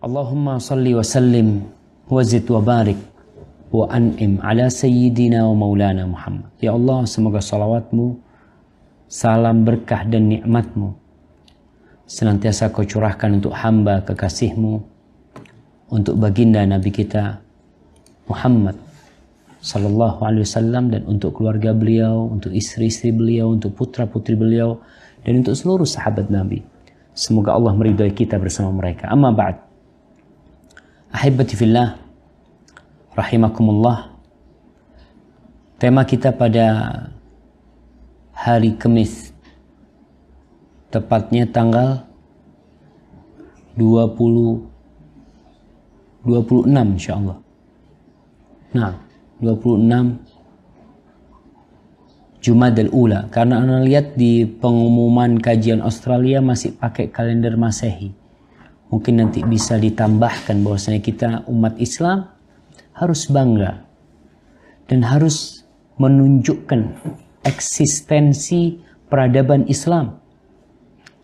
Allahumma salli wa sallim wa zid wa barik wa an'im ala sayyidina wa maulana Muhammad. Ya Allah, semoga salawatmu, salam berkah dan nikmatmu senantiasa kau curahkan untuk hamba kekasihmu, untuk baginda Nabi kita Muhammad sallallahu alaihi wasallam, dan untuk keluarga beliau, untuk istri-istri beliau, untuk putra-putri beliau, dan untuk seluruh sahabat Nabi. Semoga Allah meridhai kita bersama mereka. Amma ba'd. Ahibati fillah, rahimakumullah. Tema kita pada hari Kamis, tepatnya tanggal 26 insyaallah. Nah, 26 Jumadal Ula, karena anda lihat di pengumuman kajian Australia masih pakai kalender Masehi. Mungkin nanti bisa ditambahkan bahwasanya kita umat Islam harus bangga dan harus menunjukkan eksistensi peradaban Islam.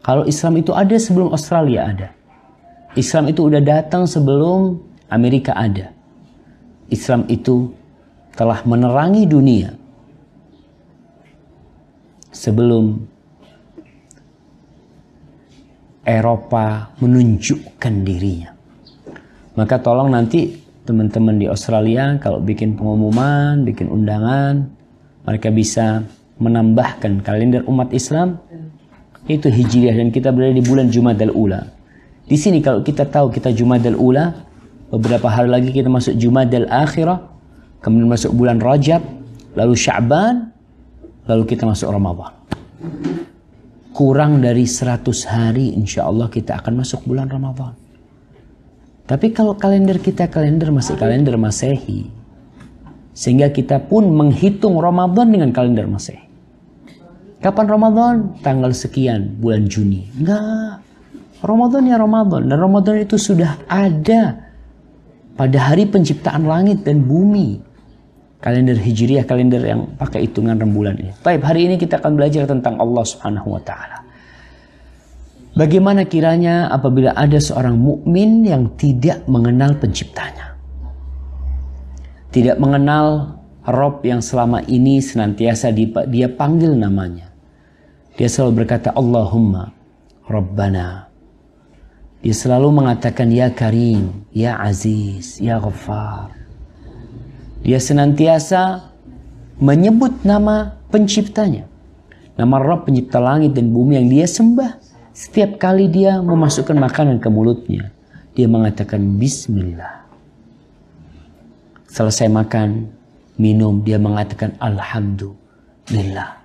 Kalau Islam itu ada sebelum Australia ada. Islam itu udah datang sebelum Amerika ada. Islam itu telah menerangi dunia sebelum Eropa menunjukkan dirinya. Maka tolong nanti teman-teman di Australia kalau bikin pengumuman, bikin undangan, mereka bisa menambahkan kalender umat Islam itu Hijriah, dan kita berada di bulan Jumadal Ula. Di sini kalau kita tahu kita Jumadal Ula, beberapa hari lagi kita masuk Jumadal Akhirah, kemudian masuk bulan Rajab, lalu Sya'ban, lalu kita masuk Ramadan. Kurang dari 100 hari insya Allah kita akan masuk bulan Ramadan. Tapi kalau kalender kita masih kalender Masehi, sehingga kita pun menghitung Ramadan dengan kalender Masehi. Kapan Ramadan? Tanggal sekian bulan Juni. Enggak. Ramadan ya Ramadan. Dan Ramadan itu sudah ada pada hari penciptaan langit dan bumi. Kalender Hijriah, kalender yang pakai hitungan rembulan ini. Baik, hari ini kita akan belajar tentang Allah Subhanahu wa taala. Bagaimana kiranya apabila ada seorang mukmin yang tidak mengenal penciptanya, tidak mengenal Rabb yang selama ini senantiasa dia panggil namanya. Dia selalu berkata Allahumma Rabbana. Dia selalu mengatakan ya Karim, ya Aziz, ya Ghaffar. Dia senantiasa menyebut nama penciptanya, nama Rabb pencipta langit dan bumi yang dia sembah. Setiap kali dia memasukkan makanan ke mulutnya, dia mengatakan Bismillah. Selesai makan, minum, dia mengatakan Alhamdulillah.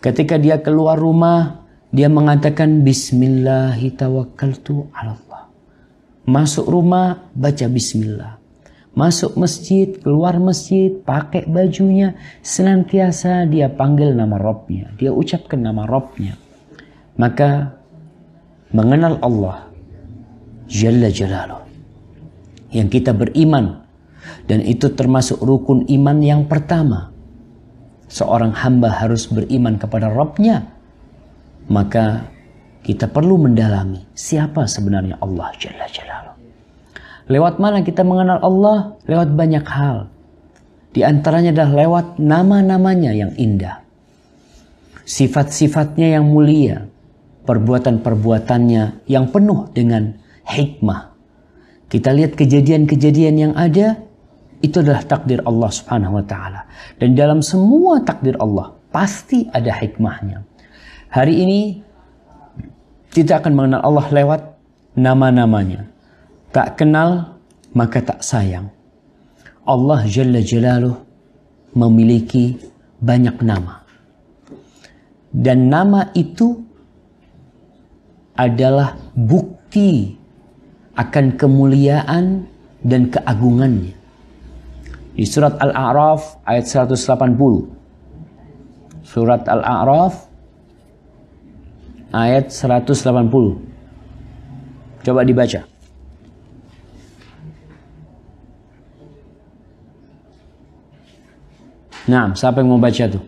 Ketika dia keluar rumah, dia mengatakan Bismillahi tawakkaltu ala Allah. Masuk rumah, baca Bismillah. Masuk masjid, keluar masjid, pakai bajunya, senantiasa dia panggil nama Rabbnya. Dia ucapkan nama Rabbnya. Maka mengenal Allah Jalla Jalaluh, yang kita beriman, dan itu termasuk rukun iman yang pertama. Seorang hamba harus beriman kepada Rabbnya. Maka kita perlu mendalami siapa sebenarnya Allah Jalla Jalaluh. Lewat mana kita mengenal Allah? Lewat banyak hal. Di antaranya adalah lewat nama-namanya yang indah. Sifat-sifatnya yang mulia. Perbuatan-perbuatannya yang penuh dengan hikmah. Kita lihat kejadian-kejadian yang ada, itu adalah takdir Allah Subhanahu wa taala. Dan dalam semua takdir Allah pasti ada hikmahnya. Hari ini kita akan mengenal Allah lewat nama-namanya. Tak kenal maka tak sayang. Allah Jalla Jalaluh memiliki banyak nama. Dan nama itu adalah bukti akan kemuliaan dan keagungannya. Di surat Al-A'raf ayat 180. Surat Al-A'raf ayat 180. Coba dibaca. Nah, siapa yang mau baca tuh?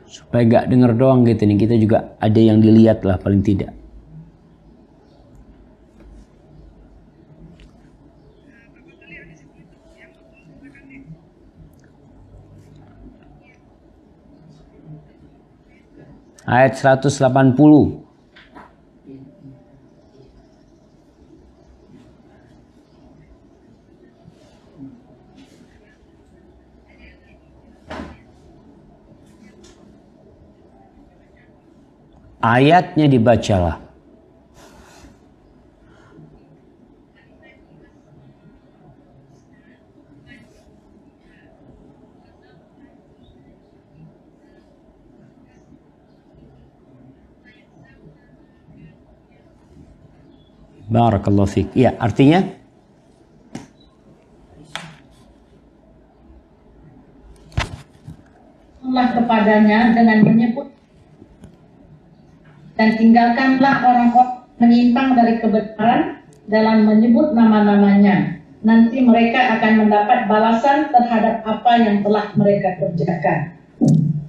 Supaya gak denger doang gitu nih. Kita juga ada yang dilihat lah paling tidak. Ayat 180. Ayatnya dibacalah. Barakallahu fiik. Ya, artinya Allah kepadanya dengan menyebut dan tinggalkanlah orang-orang menyimpang dari kebenaran dalam menyebut nama-namanya. Nanti mereka akan mendapat balasan terhadap apa yang telah mereka kerjakan.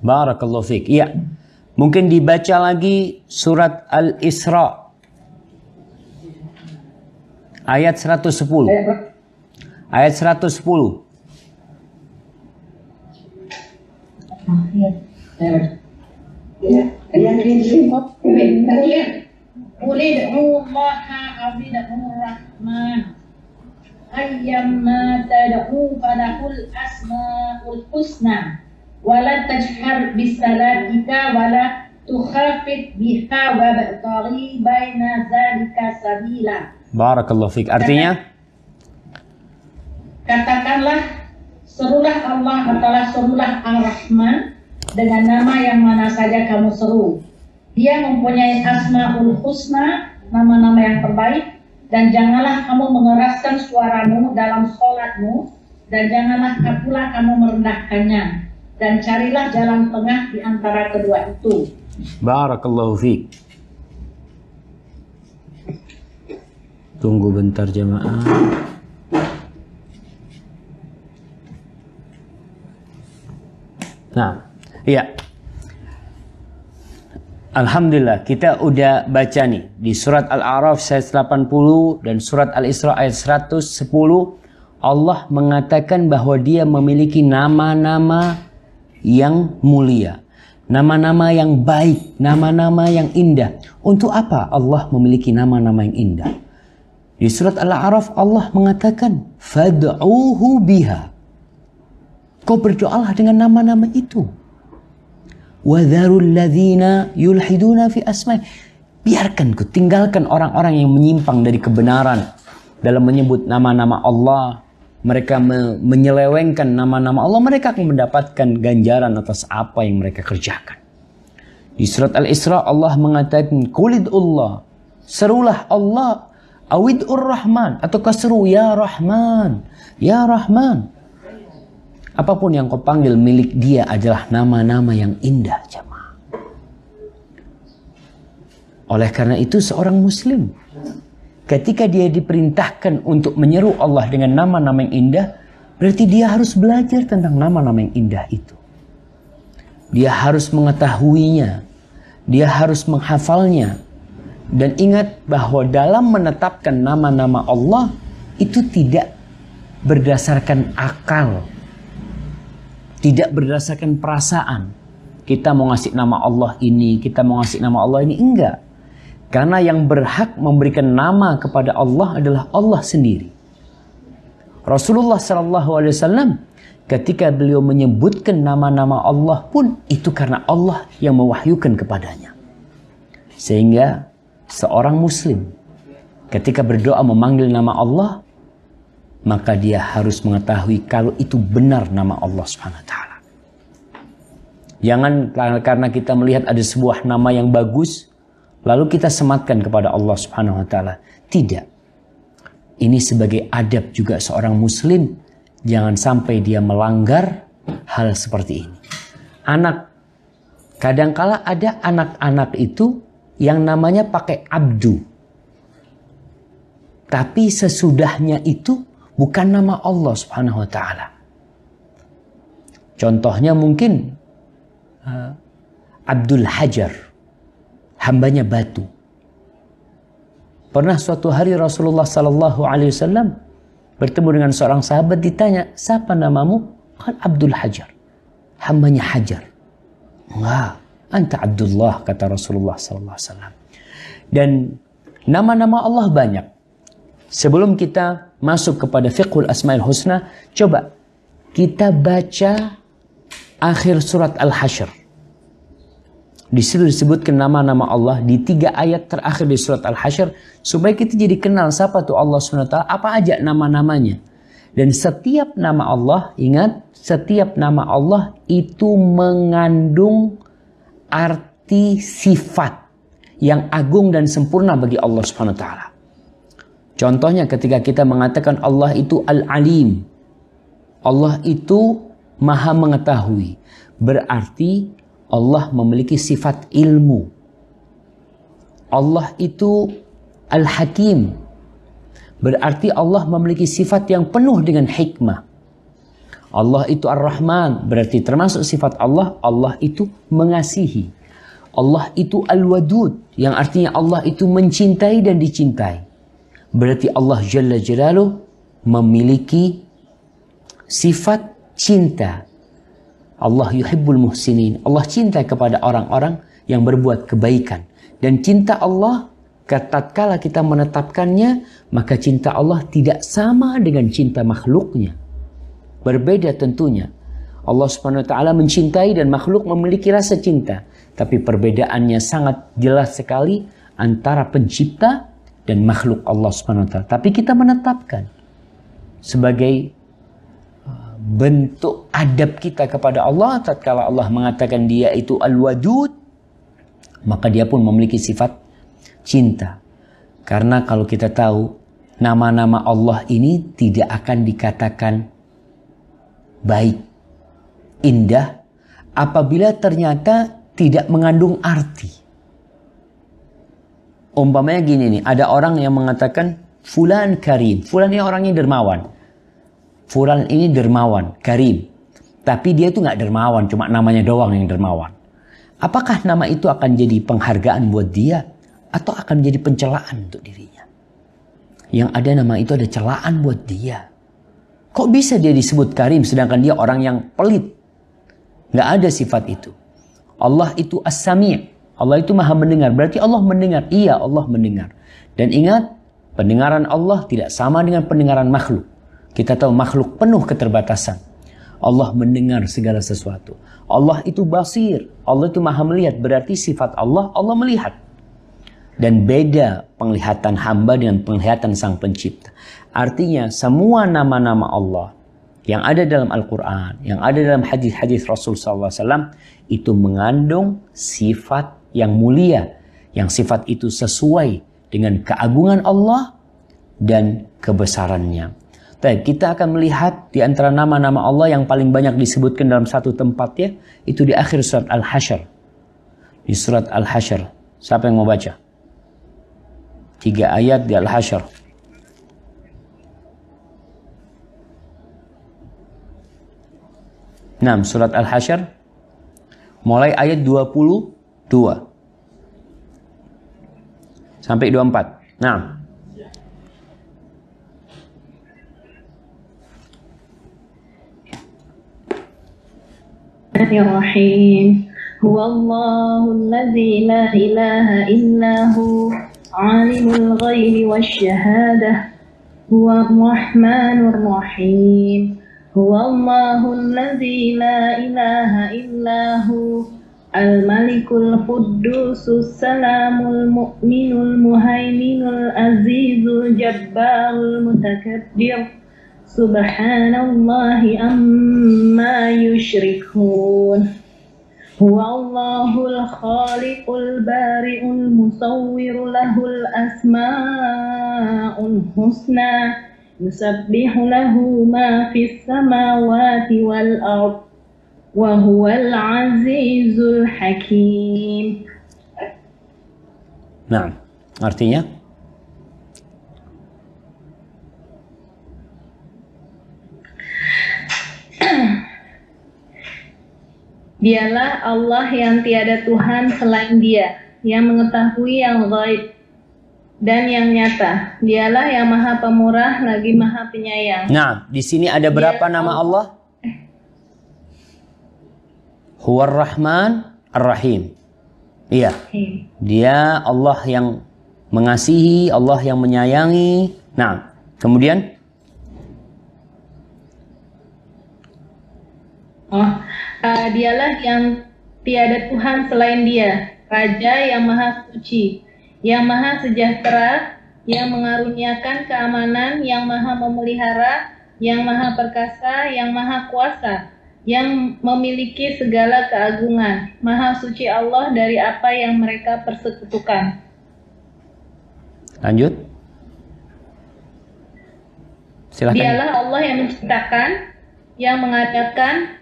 Barakallahu fiik. Ya. Mungkin dibaca lagi surat Al-Isra ayat 110. Ayat 110. Qul ud'ullaha aw ud'ur rahman ayyamma tad'u falahul asmaul husna wala tajhar bisalatika wala tukhafit biha wa ba'taghi baina zalika sabila. Barakallahu fiik. Artinya katakanlah, serulah Allah atau serulah Ar-Rahman dengan nama yang mana saja kamu seru. Dia mempunyai asmaul husna, nama-nama yang terbaik, dan janganlah kamu mengeraskan suaramu dalam sholatmu, dan janganlah pula kamu merendahkannya, dan carilah jalan tengah di antara kedua itu. Barakallahu fiik. Tunggu bentar jemaah. Nah, iya. Alhamdulillah kita udah baca nih di surat Al-A'raf ayat 80 dan surat Al-Isra ayat 110. Allah mengatakan bahwa Dia memiliki nama-nama yang mulia, nama-nama yang baik, nama-nama yang indah. Untuk apa Allah memiliki nama-nama yang indah? Di surat Al-A'raf Allah mengatakan fad'uhu biha. Kau berdoalah dengan nama-nama itu. Wa dzarul ladzina yulhiduna fi asma'i. Biarkan, ku tinggalkan orang-orang yang menyimpang dari kebenaran dalam menyebut nama-nama Allah. Mereka menyelewengkan nama-nama Allah, mereka akan mendapatkan ganjaran atas apa yang mereka kerjakan. Di surat Al-Isra Allah mengatakan qulidullah, serulah Allah, awidur rahman, atau seru ya Rahman, ya Rahman. Apapun yang kau panggil milik Dia adalah nama-nama yang indah, jemaah. Oleh karena itu seorang muslim ketika dia diperintahkan untuk menyeru Allah dengan nama-nama yang indah, berarti dia harus belajar tentang nama-nama yang indah itu. Dia harus mengetahuinya, dia harus menghafalnya. Dan ingat bahwa dalam menetapkan nama-nama Allah itu tidak berdasarkan akal, tidak berdasarkan perasaan. Kita mau ngasih nama Allah ini, kita mau ngasih nama Allah ini, enggak. Karena yang berhak memberikan nama kepada Allah adalah Allah sendiri. Rasulullah SAW ketika beliau menyebutkan nama-nama Allah pun itu karena Allah yang mewahyukan kepadanya. Sehingga seorang muslim ketika berdoa memanggil nama Allah, maka dia harus mengetahui kalau itu benar nama Allah Subhanahu wa taala. Jangan karena kita melihat ada sebuah nama yang bagus lalu kita sematkan kepada Allah Subhanahu wa taala. Tidak. Ini sebagai adab juga seorang muslim, jangan sampai dia melanggar hal seperti ini. Anak, kadangkala ada anak-anak itu yang namanya pakai abdu. Tapi sesudahnya itu bukan nama Allah Subhanahu wa taala. Contohnya mungkin Abdul Hajar, hambanya batu. Pernah suatu hari Rasulullah sallallahu alaihi wasallam bertemu dengan seorang sahabat, ditanya, "Siapa namamu?" Kan Abdul Hajar, hambanya Hajar. Enggak, Anta Abdullah, kata Rasulullah SAW. Dan nama-nama Allah banyak. Sebelum kita masuk kepada fiqhul asma'il husna, coba kita baca akhir surat Al-Hasyr. Di situ disebutkan nama-nama Allah di 3 ayat terakhir di surat Al-Hasyr, supaya kita jadi kenal siapa tuh Allah SWT, apa aja nama-namanya. Dan setiap nama Allah, ingat, setiap nama Allah itu mengandung arti sifat yang agung dan sempurna bagi Allah Subhanahu wa taala. Contohnya ketika kita mengatakan Allah itu Al-Alim. Allah itu Maha mengetahui. Berarti Allah memiliki sifat ilmu. Allah itu Al-Hakim. Berarti Allah memiliki sifat yang penuh dengan hikmah. Allah itu Ar-Rahman, berarti termasuk sifat Allah, Allah itu mengasihi. Allah itu Al-Wadud, yang artinya Allah itu mencintai dan dicintai. Berarti Allah Jalla Jalaluh memiliki sifat cinta. Allah yuhibbul muhsinin. Allah cinta kepada orang-orang yang berbuat kebaikan. Dan cinta Allah, tatkala kita menetapkannya, maka cinta Allah tidak sama dengan cinta makhluknya. Berbeda tentunya. Allah Subhanahu wa taala mencintai dan makhluk memiliki rasa cinta. Tapi perbedaannya sangat jelas sekali antara pencipta dan makhluk Allah Subhanahu wa taala. Tapi kita menetapkan sebagai bentuk adab kita kepada Allah, tatkala Allah mengatakan dia itu Al-Wadud, maka dia pun memiliki sifat cinta. Karena kalau kita tahu nama-nama Allah ini tidak akan dikatakan baik, indah, apabila ternyata tidak mengandung arti. Umpamanya gini nih, ada orang yang mengatakan Fulan Karim. Fulan ini orangnya dermawan. Fulan ini dermawan, Karim. Tapi dia itu nggak dermawan, cuma namanya doang yang dermawan. Apakah nama itu akan jadi penghargaan buat dia? Atau akan menjadi pencelaan untuk dirinya? Yang ada nama itu ada celaan buat dia. Kok bisa dia disebut Karim sedangkan dia orang yang pelit? Nggak ada sifat itu. Allah itu As-Sami'. Allah itu Maha mendengar. Berarti Allah mendengar. Iya, Allah mendengar. Dan ingat, pendengaran Allah tidak sama dengan pendengaran makhluk. Kita tahu makhluk penuh keterbatasan. Allah mendengar segala sesuatu. Allah itu basir. Allah itu Maha melihat. Berarti sifat Allah, Allah melihat. Dan beda penglihatan hamba dengan penglihatan sang pencipta. Artinya semua nama-nama Allah yang ada dalam Al-Quran, yang ada dalam hadis-hadis Rasul SAW, itu mengandung sifat yang mulia. Yang sifat itu sesuai dengan keagungan Allah dan kebesarannya. Kita akan melihat di antara nama-nama Allah yang paling banyak disebutkan dalam satu tempat, ya, itu di akhir surat Al-Hasyr. Di surat Al-Hasyr. Siapa yang mau baca? 3 ayat di Al-Hasyr. Surat Al-Hasyr mulai ayat 22 sampai 24. Bismillahirrahmanirrahim. Huwallahu allazi la ilaha illahu alimul ghaibi wasyahadah huwa ar-rahmanur rahim. Huwallahu allazi la ilaha illahu al-malikul quddusus salamul mu'minul muhaiminul azizul jabbarul mutakabbir. Subhanallahi amma yushrikun. Huwallahul khaliqul bari'ul musawwiru lahul asma'ul husna. Yusabbihu lahu ma fis samawati wal ard. Wa huwal azizul hakim. Artinya? Dialah Allah yang tiada Tuhan selain Dia, yang mengetahui yang gaib dan yang nyata. Dialah yang Maha Pemurah lagi Maha Penyayang. Di sini ada berapa nama Allah? Huwar Rahman Ar-Rahim. Iya. Dia Allah yang mengasihi, Allah yang menyayangi. Nah, kemudian dialah yang tiada Tuhan selain Dia, Raja yang Maha Suci, yang Maha Sejahtera, yang mengaruniakan keamanan, yang Maha Memelihara, yang Maha Perkasa, yang Maha Kuasa, yang memiliki segala keagungan. Maha Suci Allah dari apa yang mereka persekutukan. Lanjut. Silakan. Dialah Allah yang menciptakan, yang mengadakan,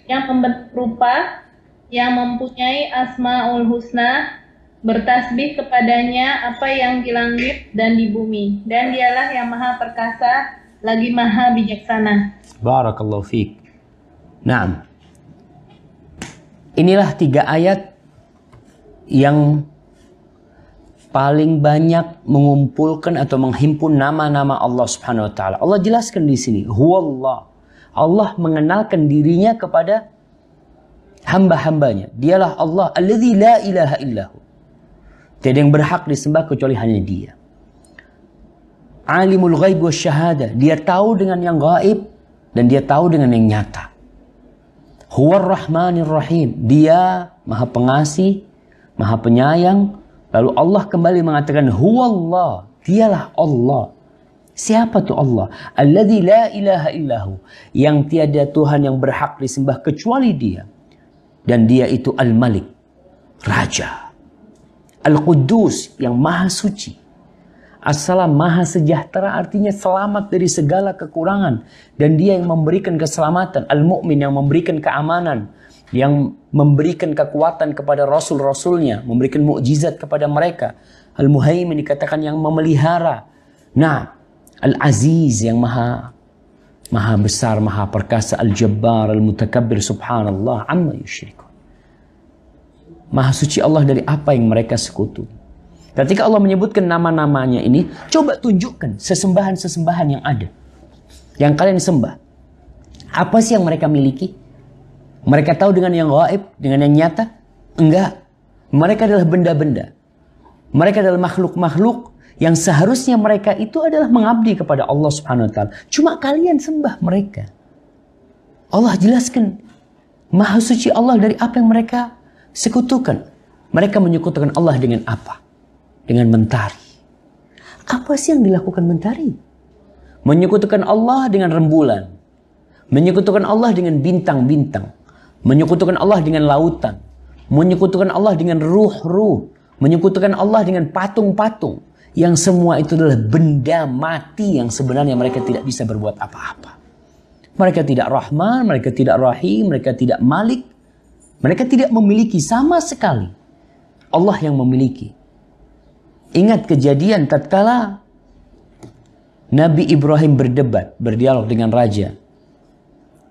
yang membentuk rupa, yang mempunyai Asmaul Husna, bertasbih kepadanya apa yang di langit dan di bumi. Dan dialah yang Maha Perkasa, lagi Maha Bijaksana. Barakallahu fiik. Naam. Inilah 3 ayat yang paling banyak mengumpulkan atau menghimpun nama-nama Allah Subhanahu wa taala. Allah jelaskan di sini, Huwallah. Allah mengenalkan dirinya kepada hamba-hambanya. Dialah Allah alladzi la ilaha illahu. Tiada yang berhak disembah kecuali hanya Dia. Alimul ghaib wasyahadah. Dia tahu dengan yang gaib dan Dia tahu dengan yang nyata. Huwar Rahmanir Rahim. Dia Maha Pengasih, Maha Penyayang. Lalu Allah kembali mengatakan Huwallah. Dialah Allah. Siapa tu Allah? Alladzi la ilaha illahu. Yang tiada Tuhan yang berhak disembah kecuali Dia. Dan Dia itu Al-Malik, Raja. Al-Quddus, yang Maha Suci. As-Salam, Maha Sejahtera, artinya selamat dari segala kekurangan. Dan Dia yang memberikan keselamatan. Al-Mu'min, yang memberikan keamanan. Yang memberikan kekuatan kepada Rasul-Rasulnya. Memberikan mukjizat kepada mereka. Al-Muhaimin dikatakan yang memelihara. Nah, Al-Aziz, yang maha besar, maha perkasa. Al-Jabbar, Al-Mutakabbir, subhanallah, amma yusyrikun. Maha suci Allah dari apa yang mereka sekutu. Ketika Allah menyebutkan nama-namanya ini, coba tunjukkan sesembahan-sesembahan yang ada. Yang kalian sembah. Apa sih yang mereka miliki? Mereka tahu dengan yang gaib, dengan yang nyata? Enggak. Mereka adalah benda-benda. Mereka adalah makhluk-makhluk yang seharusnya mereka itu adalah mengabdi kepada Allah Subhanahu wa taala. Cuma kalian sembah mereka. Allah jelaskan Maha suci Allah dari apa yang mereka sekutukan. Mereka menyekutukan Allah dengan apa? Dengan mentari. Apa sih yang dilakukan mentari? Menyekutukan Allah dengan rembulan. Menyekutukan Allah dengan bintang-bintang. Menyekutukan Allah dengan lautan. Menyekutukan Allah dengan ruh-ruh. Menyekutukan Allah dengan patung-patung. Yang semua itu adalah benda mati yang sebenarnya mereka tidak bisa berbuat apa-apa. Mereka tidak Rahman, mereka tidak Rahim, mereka tidak Malik. Mereka tidak memiliki sama sekali. Allah yang memiliki. Ingat kejadian tatkala Nabi Ibrahim berdebat, berdialog dengan raja.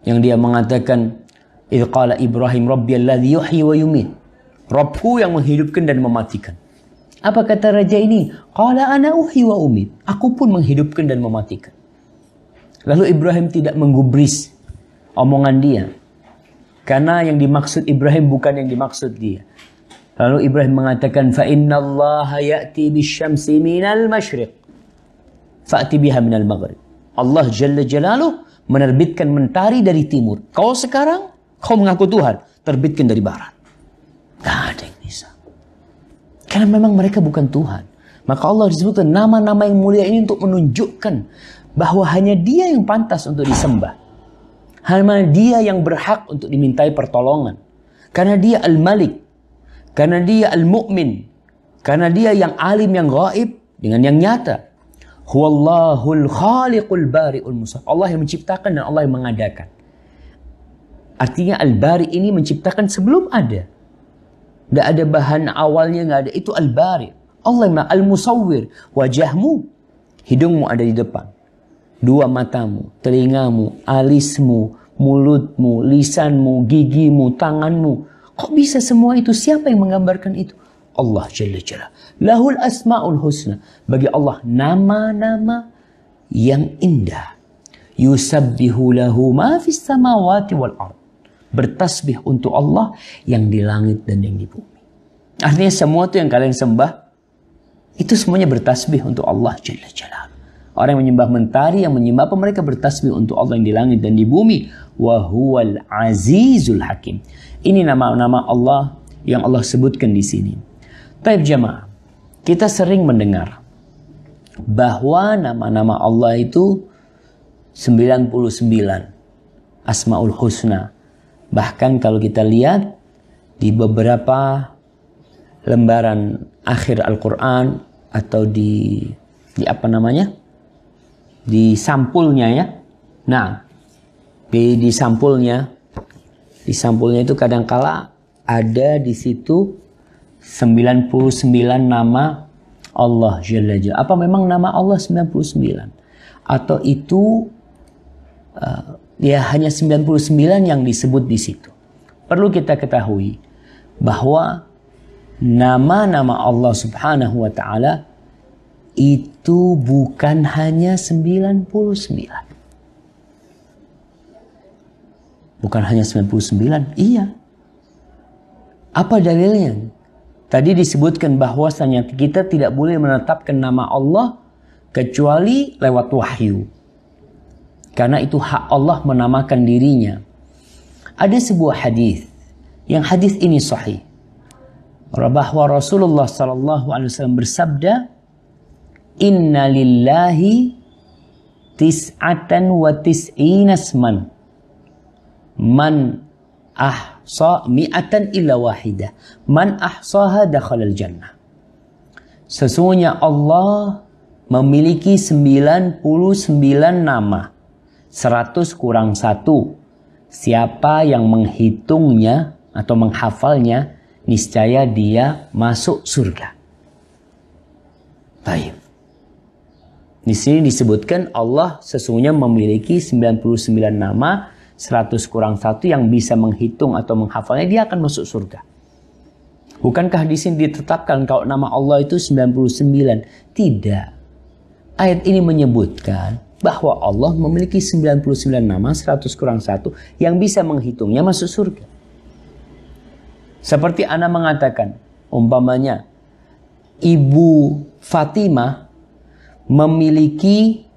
Yang dia mengatakan, "Idz qala Ibrahim Rabbiyalladzi yuhyi wa yumit." Rabbku yang menghidupkan dan mematikan. Apa kata raja ini? Qala ana uhyi wa umit. Aku pun menghidupkan dan mematikan. Lalu Ibrahim tidak menggubris omongan dia. Karena yang dimaksud Ibrahim bukan yang dimaksud dia. Lalu Ibrahim mengatakan, fa innallaha ya'ti bisyamsi minal masyriq fa'ti biha minal maghrib. Allah Jalla Jalaluh menerbitkan mentari dari timur. Kau sekarang, kau mengaku Tuhan, terbitkan dari barat. Tidak ada yang bisa. Karena memang mereka bukan Tuhan. Maka Allah disebutkan nama-nama yang mulia ini untuk menunjukkan bahwa hanya Dia yang pantas untuk disembah. Hanya Dia yang berhak untuk dimintai pertolongan. Karena Dia Al-Malik. Karena Dia Al-Mu'min. Karena Dia yang alim, yang gaib dengan yang nyata. Huwallahul khaliqul bari'ul musawwir. Allah yang menciptakan dan Allah yang mengadakan. Artinya Al-Bari ini menciptakan sebelum ada. Tidak ada bahan awalnya, nggak ada. Itu Al-Bari. Allah yang Al-Musawwir. Wajahmu, hidungmu ada di depan. Dua matamu, telingamu, alismu, mulutmu, lisanmu, gigimu, tanganmu. Kok bisa semua itu? Siapa yang menggambarkan itu? Allah Jalla Jalla. Lahul asma'ul husna. Bagi Allah nama-nama yang indah. Yusabbihu lahu ma fis samawati wal ard. Bertasbih untuk Allah yang di langit dan yang di bumi. Artinya semua itu yang kalian sembah, itu semuanya bertasbih untuk Allah Jalla Jalaluhu. Orang yang menyembah mentari, yang menyembah apa, mereka bertasbih untuk Allah yang di langit dan di bumi. Wa huwal azizul hakim. Ini nama-nama Allah yang Allah sebutkan di sini. Taib jamaah, kita sering mendengar bahwa nama-nama Allah itu 99 Asmaul Husna. Bahkan kalau kita lihat di beberapa lembaran akhir Al-Quran atau di apa namanya? Di sampulnya ya. Nah, di sampulnya itu kadangkala ada di situ 99 nama Allah Jalla Jalla. Apa memang nama Allah 99? Atau itu ya hanya 99 yang disebut di situ? Perlu kita ketahui bahwa nama-nama Allah Subhanahu wa taala itu bukan hanya 99. Bukan hanya 99, iya. Apa dalilnya? Tadi disebutkan bahwasanya kita tidak boleh menetapkan nama Allah kecuali lewat wahyu. Karena itu hak Allah menamakan dirinya. Ada sebuah hadis, yang hadis ini sahih. Bahwa Rasulullah SAW bersabda, Inna lillahi tis'atan wa tis'ina asman. Man ahsa mi'atan illa wahidah. Man ahsaha dakhalal jannah. Sesungguhnya Allah memiliki 99 nama. 100 kurang 1. Siapa yang menghitungnya atau menghafalnya, niscaya dia masuk surga. Baik. Di sini disebutkan Allah sesungguhnya memiliki 99 nama, 100 kurang 1 yang bisa menghitung atau menghafalnya, dia akan masuk surga. Bukankah di sini ditetapkan kalau nama Allah itu 99? Tidak. Ayat ini menyebutkan bahwa Allah memiliki 99 nama, 100 kurang 1 yang bisa menghitungnya masuk surga. Seperti Ana mengatakan, umpamanya Ibu Fatimah memiliki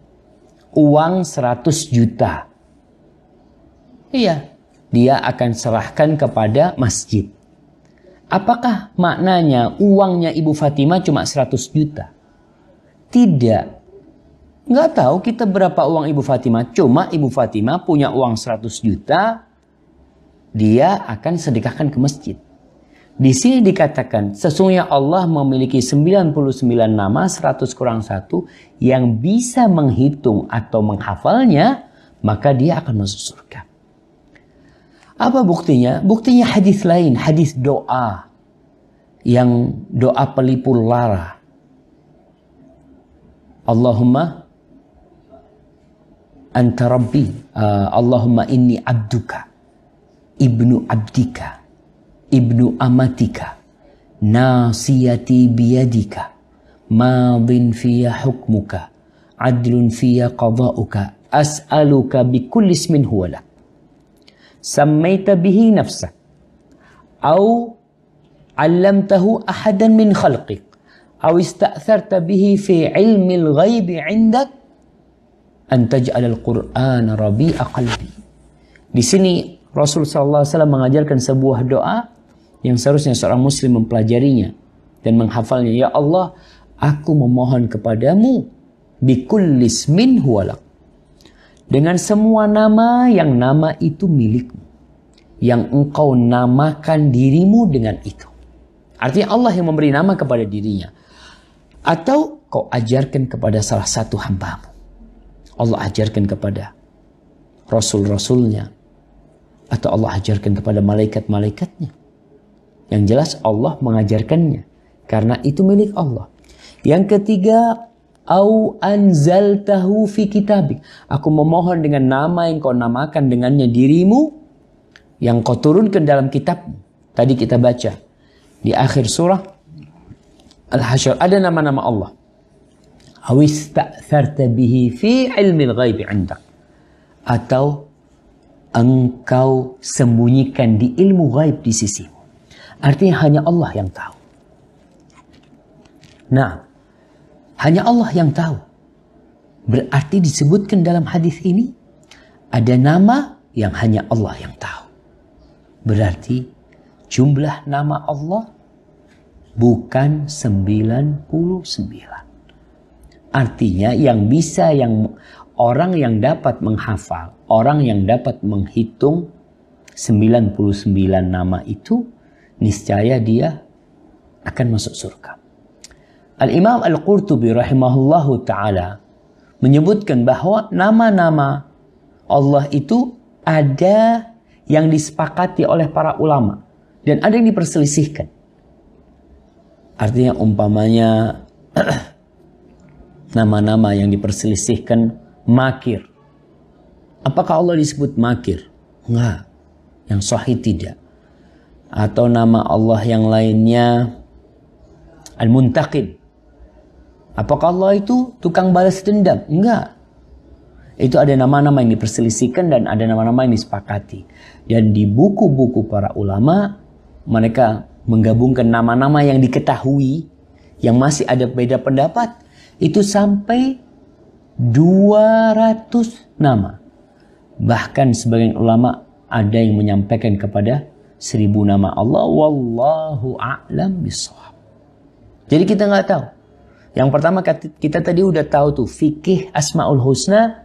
uang 100 juta. Iya, dia akan serahkan kepada masjid. Apakah maknanya uangnya Ibu Fatimah cuma 100 juta? Tidak. Nggak tahu kita berapa uang Ibu Fatimah. Cuma Ibu Fatimah punya uang 100 juta, dia akan sedekahkan ke masjid. Di sini dikatakan, sesungguhnya Allah memiliki 99 nama, 100 kurang 1, yang bisa menghitung atau menghafalnya, maka dia akan masuk surga. Apa buktinya? Buktinya hadis lain, hadis doa. Yang doa pelipur lara. Allahumma anta rabbi, Allahumma inni abduka, ibnu abdika, ibnu amatika, nasiyati biyadika, madin fiya hukmuka, adlun fiya qada'uka, as'aluka bikulli ismin huwa lak, sammaita bihi nafsak, au 'allamtahu ahadan min khalqik, au ista'tharta bihi fi ilmil ghaibi 'indak, an taj'alal Qur'ana rabi'a qalbi. Di sini Rasul SAW mengajarkan sebuah doa yang seharusnya seorang muslim mempelajarinya dan menghafalnya. Ya Allah, aku memohon kepadamu bikulli ismin huwalak, dengan semua nama yang nama itu milikmu, yang engkau namakan dirimu dengan itu. Artinya Allah yang memberi nama kepada dirinya. Atau kau ajarkan kepada salah satu hambamu. Allah ajarkan kepada Rasul-Rasulnya. Atau Allah ajarkan kepada malaikat-malaikatnya. Yang jelas Allah mengajarkannya. Karena itu milik Allah. Yang ketiga, au anzaltahu fi kitabik. Aku memohon dengan nama yang kau namakan dengannya dirimu, yang kau turunkan dalam kitabmu. Tadi kita baca di akhir surah Al-Hasyr ada nama-nama Allah. Aw ista'tharta bihi fi ilmil ghaibi 'indak. Atau engkau sembunyikan di ilmu ghaib di sisimu. Artinya hanya Allah yang tahu. Nah, hanya Allah yang tahu. Berarti disebutkan dalam hadis ini ada nama yang hanya Allah yang tahu. Berarti jumlah nama Allah bukan 99. Artinya orang yang dapat menghafal, orang yang dapat menghitung 99 nama itu, niscaya dia akan masuk surga. Al-Imam Al-Qurtubi rahimahullahu ta'ala menyebutkan bahwa nama-nama Allah itu ada yang disepakati oleh para ulama dan ada yang diperselisihkan. Artinya umpamanya nama-nama yang diperselisihkan makir. Apakah Allah disebut makir? Enggak. Yang sahih tidak. Atau nama Allah yang lainnya Al-Muntaqim. Apakah Allah itu tukang balas dendam? Enggak. Itu ada nama-nama yang diperselisihkan dan ada nama-nama yang disepakati. Dan di buku-buku para ulama, mereka menggabungkan nama-nama yang diketahui, yang masih ada beda pendapat, itu sampai 200 nama. Bahkan sebagian ulama ada yang menyampaikan kepada 1000 nama Allah. Wallahu a'lam bishawab. Jadi kita nggak tahu. Yang pertama kita tadi udah tahu tuh fikih Asmaul Husna.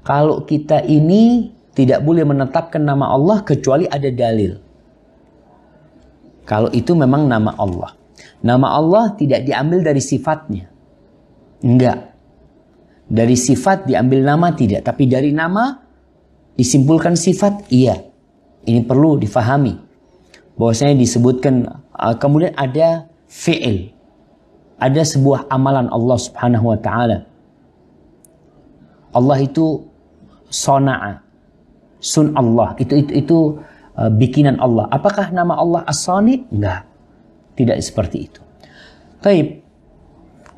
Kalau kita ini tidak boleh menetapkan nama Allah kecuali ada dalil. Kalau itu memang nama Allah. Nama Allah tidak diambil dari sifatnya. Enggak. Dari sifat diambil nama tidak. Tapi dari nama disimpulkan sifat, iya. Ini perlu difahami. Bahwasanya disebutkan, kemudian ada fi'il. Ada sebuah amalan Allah subhanahu wa ta'ala. Allah itu sona'a. Sun Allah. Itu bikinan Allah. Apakah nama Allah as-sani? Enggak. Tidak seperti itu. Baik.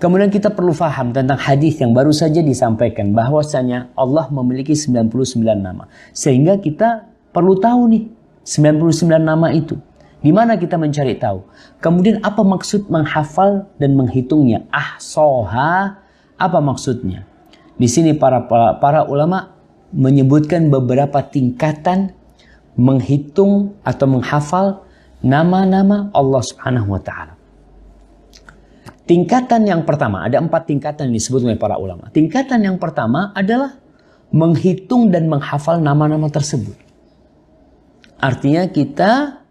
Kemudian kita perlu faham tentang hadis yang baru saja disampaikan. Bahwasanya Allah memiliki 99 nama. Sehingga kita perlu tahu nih 99 nama itu. Di mana kita mencari tahu? Kemudian apa maksud menghafal dan menghitungnya? Ahsoha, apa maksudnya? Di sini para ulama menyebutkan beberapa tingkatan menghitung atau menghafal nama-nama Allah Subhanahu wa taala. Tingkatan yang pertama, ada 4 tingkatan yang disebut oleh para ulama. Tingkatan yang pertama adalah menghitung dan menghafal nama-nama tersebut. Artinya kita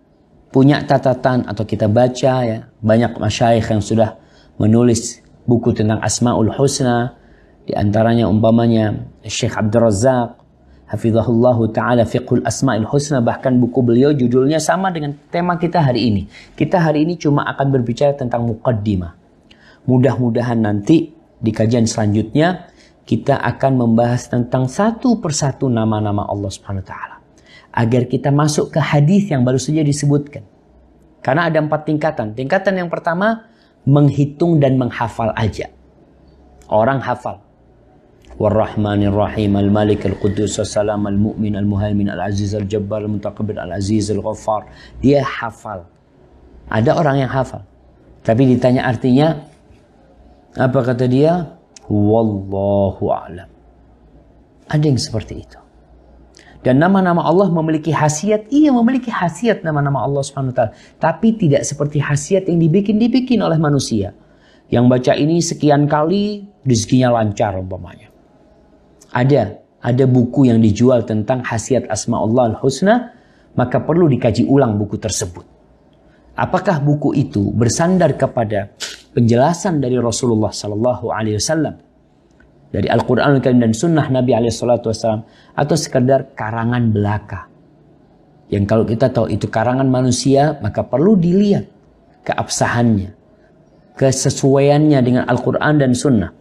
punya catatan atau kita baca ya, banyak masyayikh yang sudah menulis buku tentang Asmaul Husna, di antaranya umpamanya Syekh Abdul Razak hafizahullahu taala Fiqhul Asmaul Husna, bahkan buku beliau judulnya sama dengan tema kita hari ini. Kita hari ini cuma akan berbicara tentang muqaddimah. Mudah-mudahan nanti di kajian selanjutnya kita akan membahas tentang satu persatu nama-nama Allah Subhanahu wa taala. Agar kita masuk ke hadis yang baru saja disebutkan. Karena ada 4 tingkatan. Tingkatan yang pertama, menghitung dan menghafal aja. Orang hafal. War-Rahmanir Rahim, Al-Malik, Al-Quddus, As-Salam, Al-Mu'min, Al-Muhaimin, Al-Aziz, Al-Jabbar, Al-Mutakabbir, Al-Aziz, Al-Ghaffar. Dia hafal. Ada orang yang hafal. Tapi ditanya artinya, apa kata dia? Wallahu a'lam. Ada yang seperti itu. Dan nama-nama Allah memiliki khasiat. Iya, memiliki khasiat nama-nama Allah Subhanahu wa taala. Tapi tidak seperti khasiat yang dibikin oleh manusia. Yang baca ini sekian kali rezekinya lancar umpamanya. Ada buku yang dijual tentang khasiat Asmaullah al-Husna, maka perlu dikaji ulang buku tersebut. Apakah buku itu bersandar kepada penjelasan dari Rasulullah sallallahu alaihi wasallam? Dari Al-Quran dan Sunnah Nabi SAW, atau sekedar karangan belaka. Yang kalau kita tahu itu karangan manusia, maka perlu dilihat keabsahannya, kesesuaiannya dengan Al-Quran dan Sunnah.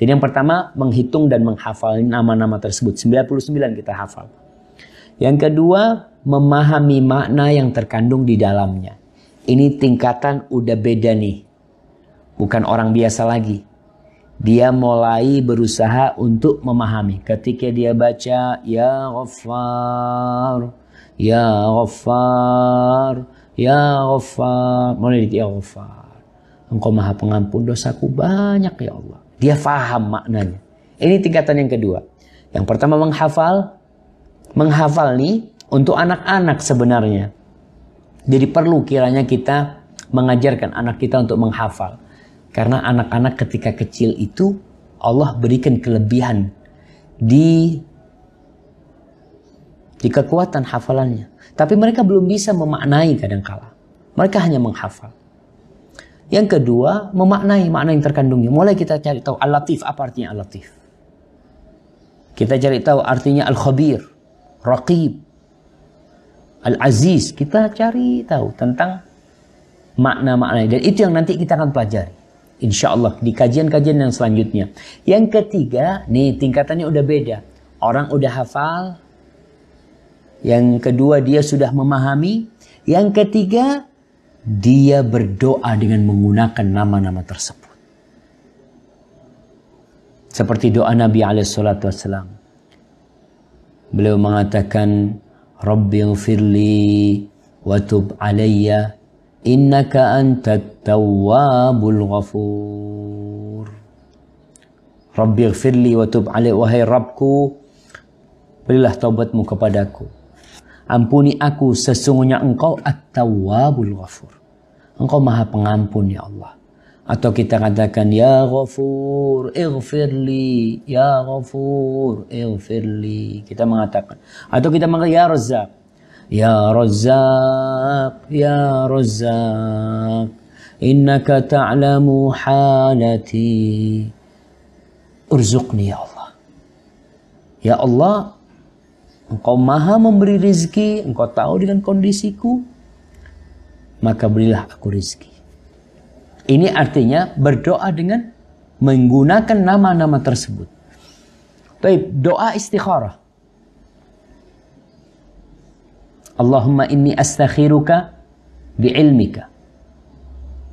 Jadi yang pertama, menghitung dan menghafal nama-nama tersebut. 99 kita hafal. Yang kedua, memahami makna yang terkandung di dalamnya. Ini tingkatan udah beda nih. Bukan orang biasa lagi. Dia mulai berusaha untuk memahami. Ketika dia baca, Ya Ghaffar, Ya Ghaffar, Ya Ghaffar. Mulai Ya Ghaffar, Engkau maha pengampun dosaku banyak ya Allah. Dia faham maknanya. Ini tingkatan yang kedua. Yang pertama menghafal. Menghafal nih untuk anak-anak sebenarnya. Jadi perlu kiranya kita mengajarkan anak kita untuk menghafal. Karena anak-anak ketika kecil itu Allah berikan kelebihan di kekuatan hafalannya. Tapi mereka belum bisa memaknai kadangkala. Mereka hanya menghafal. Yang kedua, memaknai makna yang terkandungnya. Mulai kita cari tahu Al-Latif, apa artinya Al-Latif. Kita cari tahu artinya Al-Khabir, Raqib, Al-Aziz. Kita cari tahu tentang makna-makna. Dan itu yang nanti kita akan pelajari. Insya Allah di kajian-kajian yang selanjutnya. Yang ketiga, nih tingkatannya udah beda. Orang udah hafal. Yang kedua, dia sudah memahami. Yang ketiga, dia berdoa dengan menggunakan nama-nama tersebut. Seperti doa Nabi SAW. Beliau mengatakan, Rabbi ghfirli wa tub alayya innaka antat tawwabul ghafur. Rabbi ghfirli wa tub alayya, wahai Rabbku, berilah taubatmu kepadaku. Ampuni aku, sesungguhnya engkau at-tawwabul ghafur. Engkau maha pengampun ya Allah. Atau kita katakan ya ghafur ighfirli, ya ghafur ighfirli. Kita mengatakan. Atau kita mengatakan ya Razzaq, ya Razzaq, ya Razzaq, innaka ta'lamu halati, urzuqni ya Allah. Ya Allah, Engkau maha memberi rizki, Engkau tahu dengan kondisiku, maka berilah aku rizki. Ini artinya berdoa dengan menggunakan nama-nama tersebut. Baik, doa istikharah. Allahumma inni astakhiruka bi'ilmika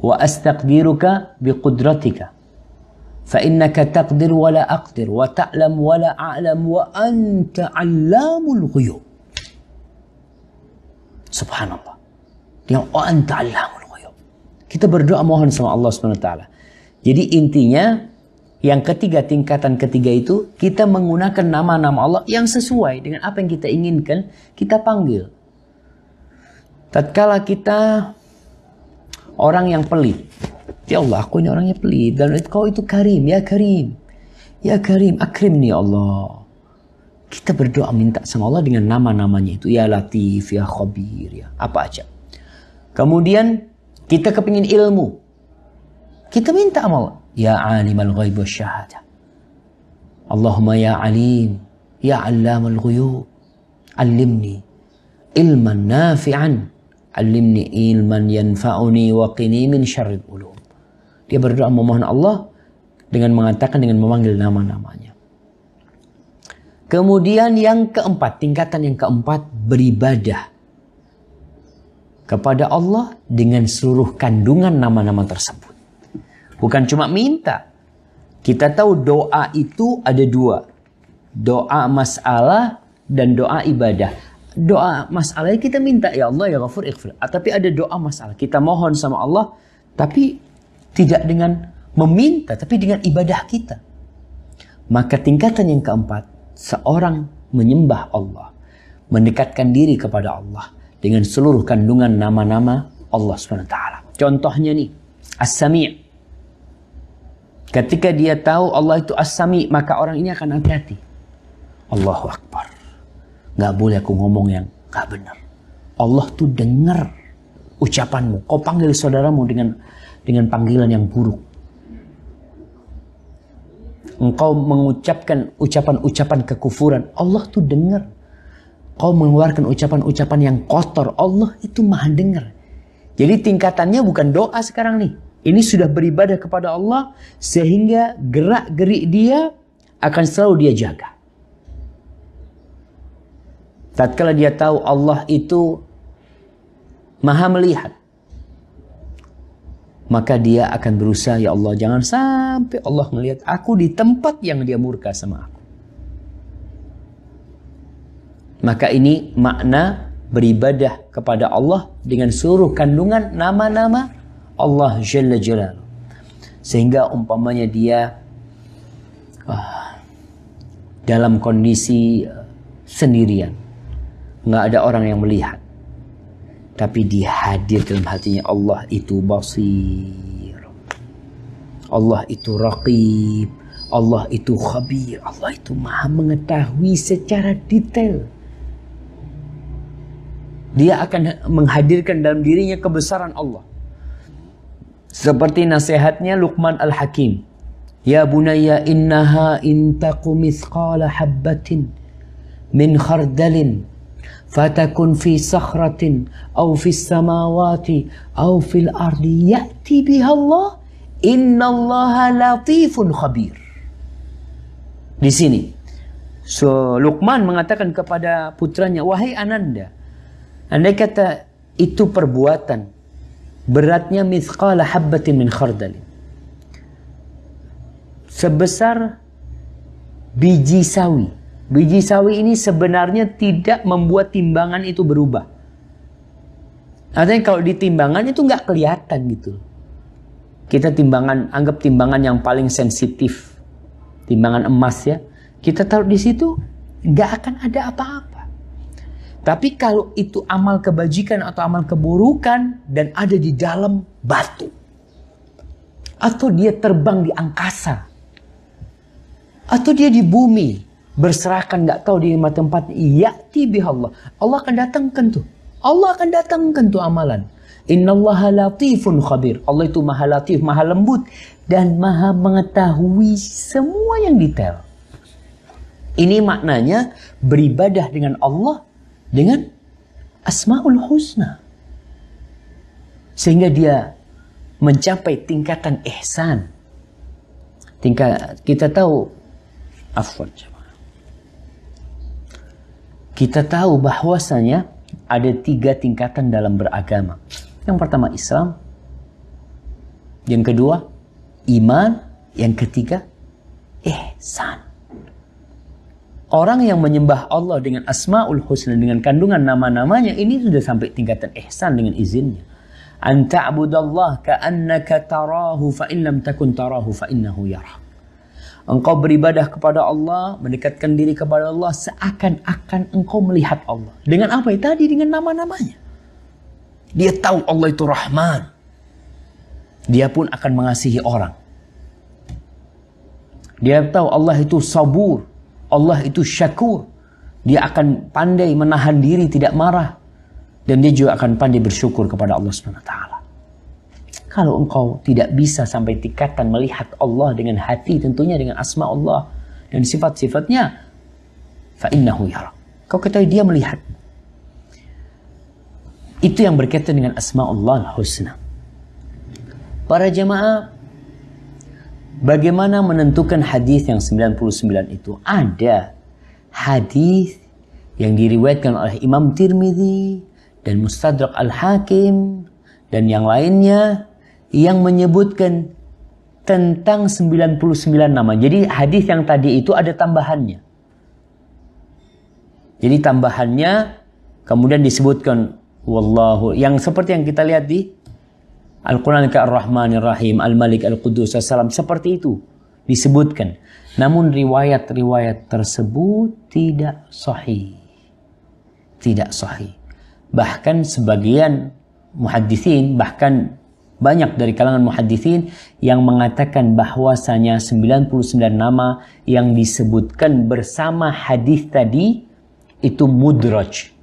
wa astaqdiruka biqudratika. فإنك تقدر ولا أقدر وتعلم ولا أعلم وأنت علام الغيوب. Subhanallah. Dia وأنت علام الغيوب. Kita berdoa mohon sama Allah SWT. Jadi intinya yang ketiga, tingkatan ketiga itu kita menggunakan nama-nama Allah yang sesuai dengan apa yang kita inginkan, kita panggil. Tatkala kita orang yang pelit, ya Allah, aku ini orangnya pelit. Dan kau itu karim, ya karim. Ya karim, akrimni ya Allah. Kita berdoa minta sama Allah dengan nama-namanya itu. Ya Latif, ya Khabir, ya apa aja. Kemudian kita kepingin ilmu. Kita minta sama Allah. Ya Alimal Ghaib wa Syahadah. Allahumma ya Alim, ya Allamal Ghuyub. Alimni ilman nafi'an. Alimni ilman yanfa'uni wa qini min syarril ulum. Dia berdoa memohon Allah dengan mengatakan, dengan memanggil nama-namanya. Kemudian yang keempat, tingkatan yang keempat, beribadah kepada Allah dengan seluruh kandungan nama-nama tersebut. Bukan cuma minta. Kita tahu doa itu ada dua. Doa masalah dan doa ibadah. Doa masalah kita minta, ya Allah ya Ghafur ighfir. Tapi ada doa masalah. Kita mohon sama Allah, tapi tidak dengan meminta, tapi dengan ibadah kita. Maka tingkatan yang keempat, seorang menyembah Allah, mendekatkan diri kepada Allah dengan seluruh kandungan nama-nama Allah SWT. Contohnya nih, As-Sami'. Ketika dia tahu Allah itu As-Sami', maka orang ini akan hati-hati. Allahu Akbar. Gak boleh aku ngomong yang gak benar. Allah tuh dengar ucapanmu. Kau panggil saudaramu dengan panggilan yang buruk. Engkau mengucapkan ucapan-ucapan kekufuran. Allah tuh dengar. Kau mengeluarkan ucapan-ucapan yang kotor. Allah itu maha dengar. Jadi tingkatannya bukan doa sekarang nih. Ini sudah beribadah kepada Allah. Sehingga gerak-gerik dia akan selalu dia jaga. Tatkala dia tahu Allah itu maha melihat, maka dia akan berusaha, ya Allah jangan sampai Allah melihat aku di tempat yang dia murka sama aku. Maka ini makna beribadah kepada Allah dengan seluruh kandungan nama-nama Allah Jalla Jalaluh. Sehingga umpamanya dia dalam kondisi sendirian, nggak ada orang yang melihat, tapi dia hadir dalam hatinya. Allah itu basir, Allah itu raqib, Allah itu khabir, Allah itu maha mengetahui secara detail. Dia akan menghadirkan dalam dirinya kebesaran Allah. Seperti nasihatnya Luqman Al-Hakim. Ya bunayya innaha in taqu mithqala habbatin min khardalin fatakun fi sakhratin aw fis samawati aw fil ardi ya'ti biha Allah innallaha latifun khabir. Di sini Luqman mengatakan kepada putranya, wahai Ananda, andai kata itu perbuatan beratnya mithqala habbatin min khardalin, sebesar biji sawi. Biji sawi ini sebenarnya tidak membuat timbangan itu berubah. Artinya kalau di timbangan itu nggak kelihatan gitu. Kita anggap timbangan yang paling sensitif, timbangan emas ya. Kita taruh di situ nggak akan ada apa-apa. Tapi kalau itu amal kebajikan atau amal keburukan dan ada di dalam batu, atau dia terbang di angkasa, atau dia di bumi berserakan nggak tahu di mana tempatnya, ya'ti bihallah, Allah akan datangkan tuh. Allah akan datangkan tuh amalan. Innallaha latifun khabir. Allah itu maha latif, maha lembut dan maha mengetahui semua yang detail. Ini maknanya beribadah dengan Allah dengan Asmaul Husna. Sehingga dia mencapai tingkatan ihsan. Kita tahu, kita tahu bahwasanya ada 3 tingkatan dalam beragama. Yang pertama Islam, yang kedua iman, yang ketiga ihsan. Orang yang menyembah Allah dengan Asmaul Husna, dengan kandungan nama-namanya, ini sudah sampai tingkatan ihsan dengan izinnya. An ta'budallah ka'annaka tarahu fa in lam takun tarahu fa innahu yarak. Engkau beribadah kepada Allah, mendekatkan diri kepada Allah seakan-akan engkau melihat Allah. Dengan apa? Tadi dengan nama-namanya. Dia tahu Allah itu Rahman. Dia pun akan mengasihi orang. Dia tahu Allah itu Sabur. Allah itu Syakur. Dia akan pandai menahan diri, tidak marah. Dan dia juga akan pandai bersyukur kepada Allah SWT. Kalau engkau tidak bisa sampai tingkatan melihat Allah dengan hati, tentunya dengan asma Allah dan sifat-sifatnya, fa innahu yara. Kau ketahui dia melihat. Itu yang berkaitan dengan asma Allah al-husna. Para jamaah, bagaimana menentukan hadis yang 99 itu? Ada hadis yang diriwayatkan oleh Imam Tirmidzi dan Mustadrak Al-Hakim dan yang lainnya yang menyebutkan tentang 99 nama. Jadi hadis yang tadi itu ada tambahannya. Jadi tambahannya kemudian disebutkan wallahu, yang seperti yang kita lihat di Al-Quran Ar-Rahmanir Rahim, Al-Malik, Al-Qudus, As-Salam, seperti itu disebutkan. Namun riwayat-riwayat tersebut tidak sahih. Tidak sahih. Bahkan sebagian muhadditsin, bahkan banyak dari kalangan muhadditsin yang mengatakan bahwasanya 99 nama yang disebutkan bersama hadis tadi itu mudraj.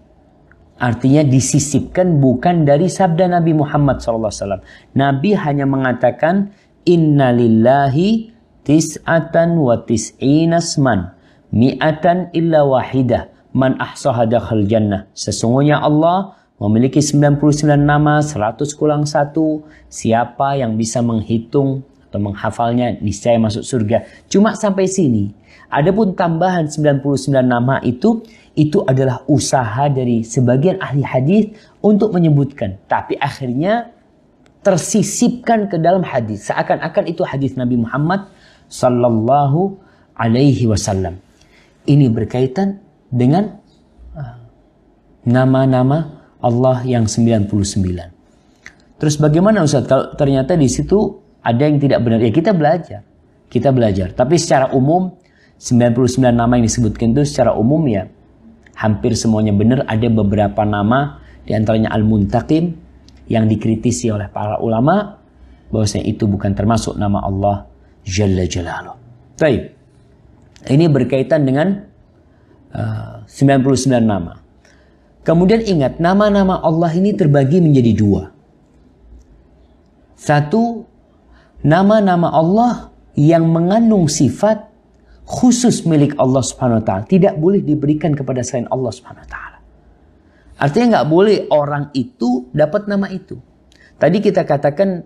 Artinya disisipkan, bukan dari sabda Nabi Muhammad SAW. Nabi hanya mengatakan inna lillahi tis'atan wa tis'ina asman mi'atan illa wahidah man ahsaha dakhal jannah. Sesungguhnya Allah memiliki 99 nama, 100 kurang 1. Siapa yang bisa menghitung atau menghafalnya niscaya masuk surga. Cuma sampai sini. Adapun tambahan 99 nama itu adalah usaha dari sebagian ahli hadis untuk menyebutkan, tapi akhirnya tersisipkan ke dalam hadis, seakan-akan itu hadis Nabi Muhammad sallallahu alaihi wasallam. Ini berkaitan dengan nama-nama Allah yang 99. Terus bagaimana Ustaz kalau ternyata di situ Ada yang tidak benar. Ya kita belajar. Kita belajar. Tapi secara umum 99 nama yang disebutkan itu secara umum ya hampir semuanya benar. Ada beberapa nama di antaranya Al-Muntaqim yang dikritisi oleh para ulama bahwasanya itu bukan termasuk nama Allah Jalla Jalaluh. Baik. Ini berkaitan dengan 99 nama. Kemudian ingat, nama-nama Allah ini terbagi menjadi dua. Satu, nama-nama Allah yang mengandung sifat khusus milik Allah Subhanahu wa taala, tidak boleh diberikan kepada selain Allah Subhanahu wa taala. Artinya nggak boleh orang itu dapat nama itu. Tadi kita katakan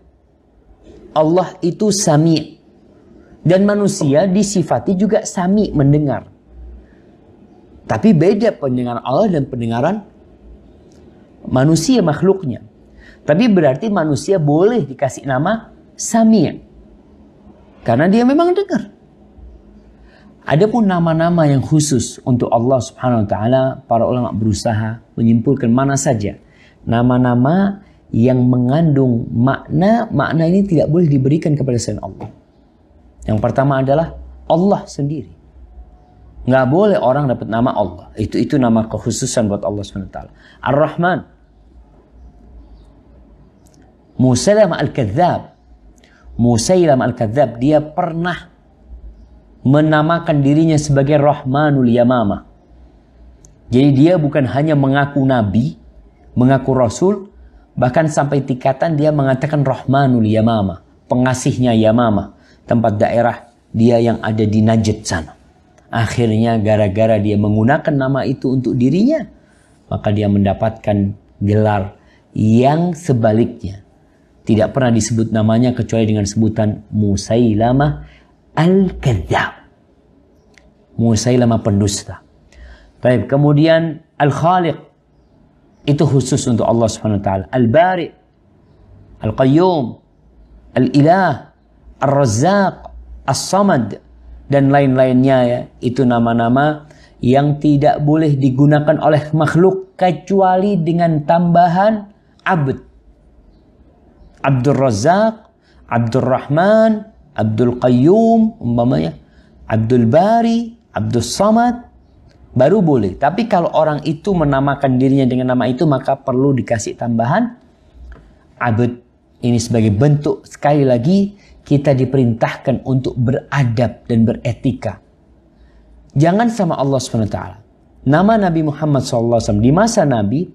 Allah itu Sami', dan manusia disifati juga Sami', mendengar. Tapi beda pendengaran Allah dan pendengaran manusia makhluknya. Tapi berarti manusia boleh dikasih nama Sami', karena dia memang dengar. Adapun nama-nama yang khusus untuk Allah Subhanahu wa taala, para ulama berusaha menyimpulkan mana saja nama-nama yang mengandung makna ini tidak boleh diberikan kepada selain Allah. Yang pertama adalah Allah sendiri. Nggak boleh orang dapat nama Allah. Itu nama kekhususan buat Allah Subhanahu wa taala. Ar-Rahman. Musailamah Al-Kadzdzab, dia pernah menamakan dirinya sebagai Rahmanul Yamamah. Jadi dia bukan hanya mengaku nabi, mengaku rasul, bahkan sampai tingkatan dia mengatakan Rahmanul Yamamah, pengasihnya Yamamah, tempat daerah dia yang ada di Najd sana. Akhirnya gara-gara dia menggunakan nama itu untuk dirinya, maka dia mendapatkan gelar yang sebaliknya. Tidak pernah disebut namanya kecuali dengan sebutan Musailamah Al-Kadzdzab. Musailamah pendusta. Baik, kemudian Al-Khaliq, itu khusus untuk Allah Subhanahu wa taala. Al-Bari, Al-Qayyum, Al-Ilah, Ar-Razzaq, As-Samad, dan lain-lainnya ya. Itu nama-nama yang tidak boleh digunakan oleh makhluk kecuali dengan tambahan abd. Abdul Razzaq, Abdul Rahman, Abdul Qayyum, umpamanya Abdul Bari, Abdul Samad, baru boleh. Tapi kalau orang itu menamakan dirinya dengan nama itu, maka perlu dikasih tambahan abd. Ini sebagai bentuk, sekali lagi, kita diperintahkan untuk beradab dan beretika. Jangan sama Allah SWT. Nama Nabi Muhammad SAW di masa Nabi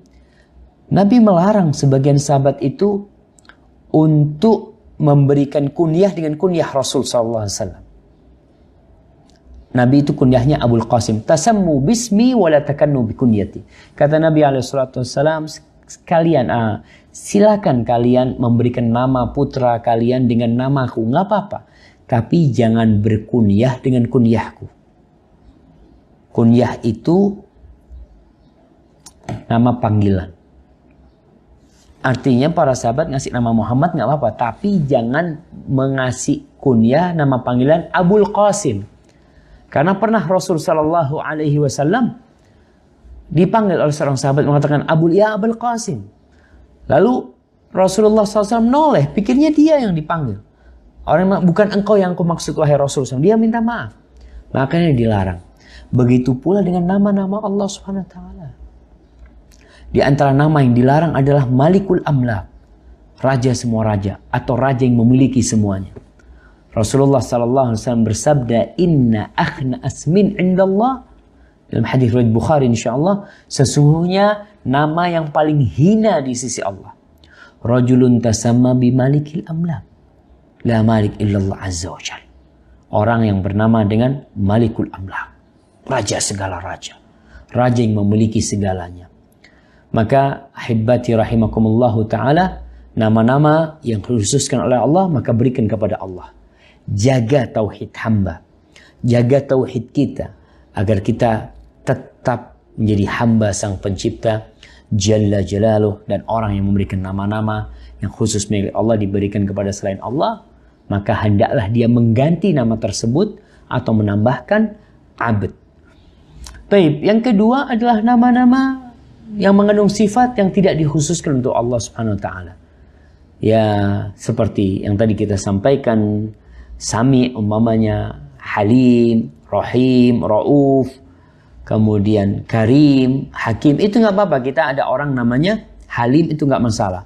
melarang sebagian sahabat itu untuk memberikan kunyah dengan kunyah Rasul SAW. Nabi itu kunyahnya Abul Qasim. Tasammu bismi wa la takannu bikunyati. Kata Nabi SAW, sekalian silakan kalian memberikan nama putra kalian dengan namaku, nggak apa-apa. Tapi jangan berkunyah dengan kunyahku. Kunyah itu nama panggilan. Artinya para sahabat ngasih nama Muhammad nggak apa-apa, tapi jangan mengasih kunyah nama panggilan Abul Qasim. Karena pernah Rasul Shallallahu Alaihi Wasallam dipanggil oleh seorang sahabat mengatakan Abul Qasim. Lalu Rasulullah SAW noleh, pikirnya dia yang dipanggil. Orang bukan engkau yang aku maksud wahai Rasulullah. Dia minta maaf. Makanya dilarang. Begitu pula dengan nama-nama Allah Subhanahu Wa Taala. Di antara nama yang dilarang adalah Malikul Amlak, raja semua raja, atau raja yang memiliki semuanya. Rasulullah SAW bersabda, Inna akhna asmin indallah, dalam hadis riwayat Bukhari insyaallah, sesungguhnya nama yang paling hina di sisi Allah, rajulun tasamma bi Malikil Amlak, la malik illallah azza wa jalla. Orang yang bernama dengan Malikul Amlak, raja segala raja, raja yang memiliki segalanya. Maka ahibati rahimakumullahu ta'ala, nama-nama yang dikhususkan oleh Allah, maka berikan kepada Allah. Jaga tauhid hamba, jaga tauhid kita, agar kita tetap menjadi hamba sang pencipta Jalla Jalaluh. Dan orang yang memberikan nama-nama yang khusus milik Allah diberikan kepada selain Allah, maka hendaklah dia mengganti nama tersebut atau menambahkan abd. Baik, yang kedua adalah nama-nama yang mengandung sifat yang tidak dikhususkan untuk Allah Subhanahu wa taala. Ya seperti yang tadi kita sampaikan, Sami umpamanya, Halim, Rahim, Rauf, kemudian Karim, Hakim, itu nggak apa-apa. Kita ada orang namanya Halim, itu nggak masalah.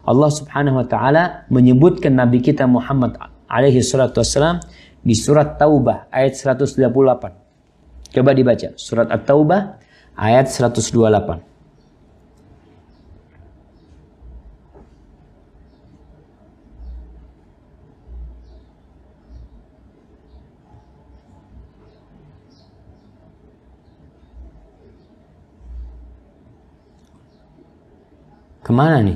Allah Subhanahu wa taala menyebutkan Nabi kita Muhammad alaihi salatu wassalam di surat Taubah ayat 128. Coba dibaca surat At-Taubah ayat 128. Kemana nih?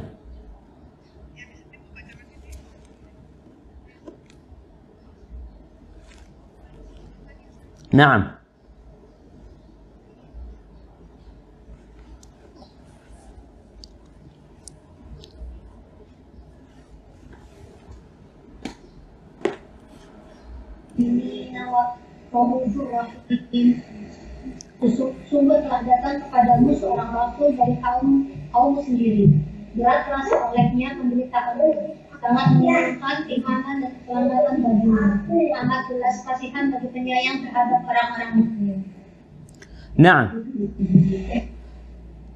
Naam. Sungguh telah datang kepadamu seorang rasul dari kaummu sendiri. Beratlah olehnya pemberitaanmu, sangat menyenangkan keimanan dan keselamatan bagimu, sangat belas kasihan bagi penyayang terhadap orang-orang mukmin. Nah,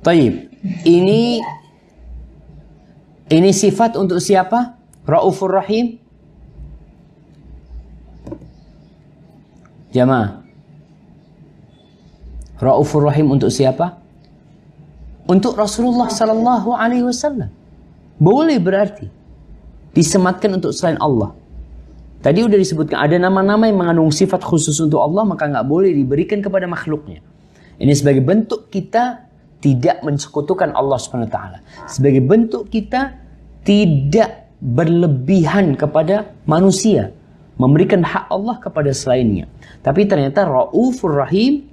taib. Ini sifat untuk siapa? Raufur Rahim. Jamaah. Raufur Rahim untuk siapa? Untuk Rasulullah sallallahu alaihi wasallam. Boleh berarti disematkan untuk selain Allah. Tadi udah disebutkan ada nama-nama yang mengandung sifat khusus untuk Allah, maka nggak boleh diberikan kepada makhluknya. Ini sebagai bentuk kita tidak mensekutukan Allah Subhanahu wa taala. Sebagai bentuk kita tidak berlebihan kepada manusia, memberikan hak Allah kepada selainnya. Tapi ternyata Raufur Rahim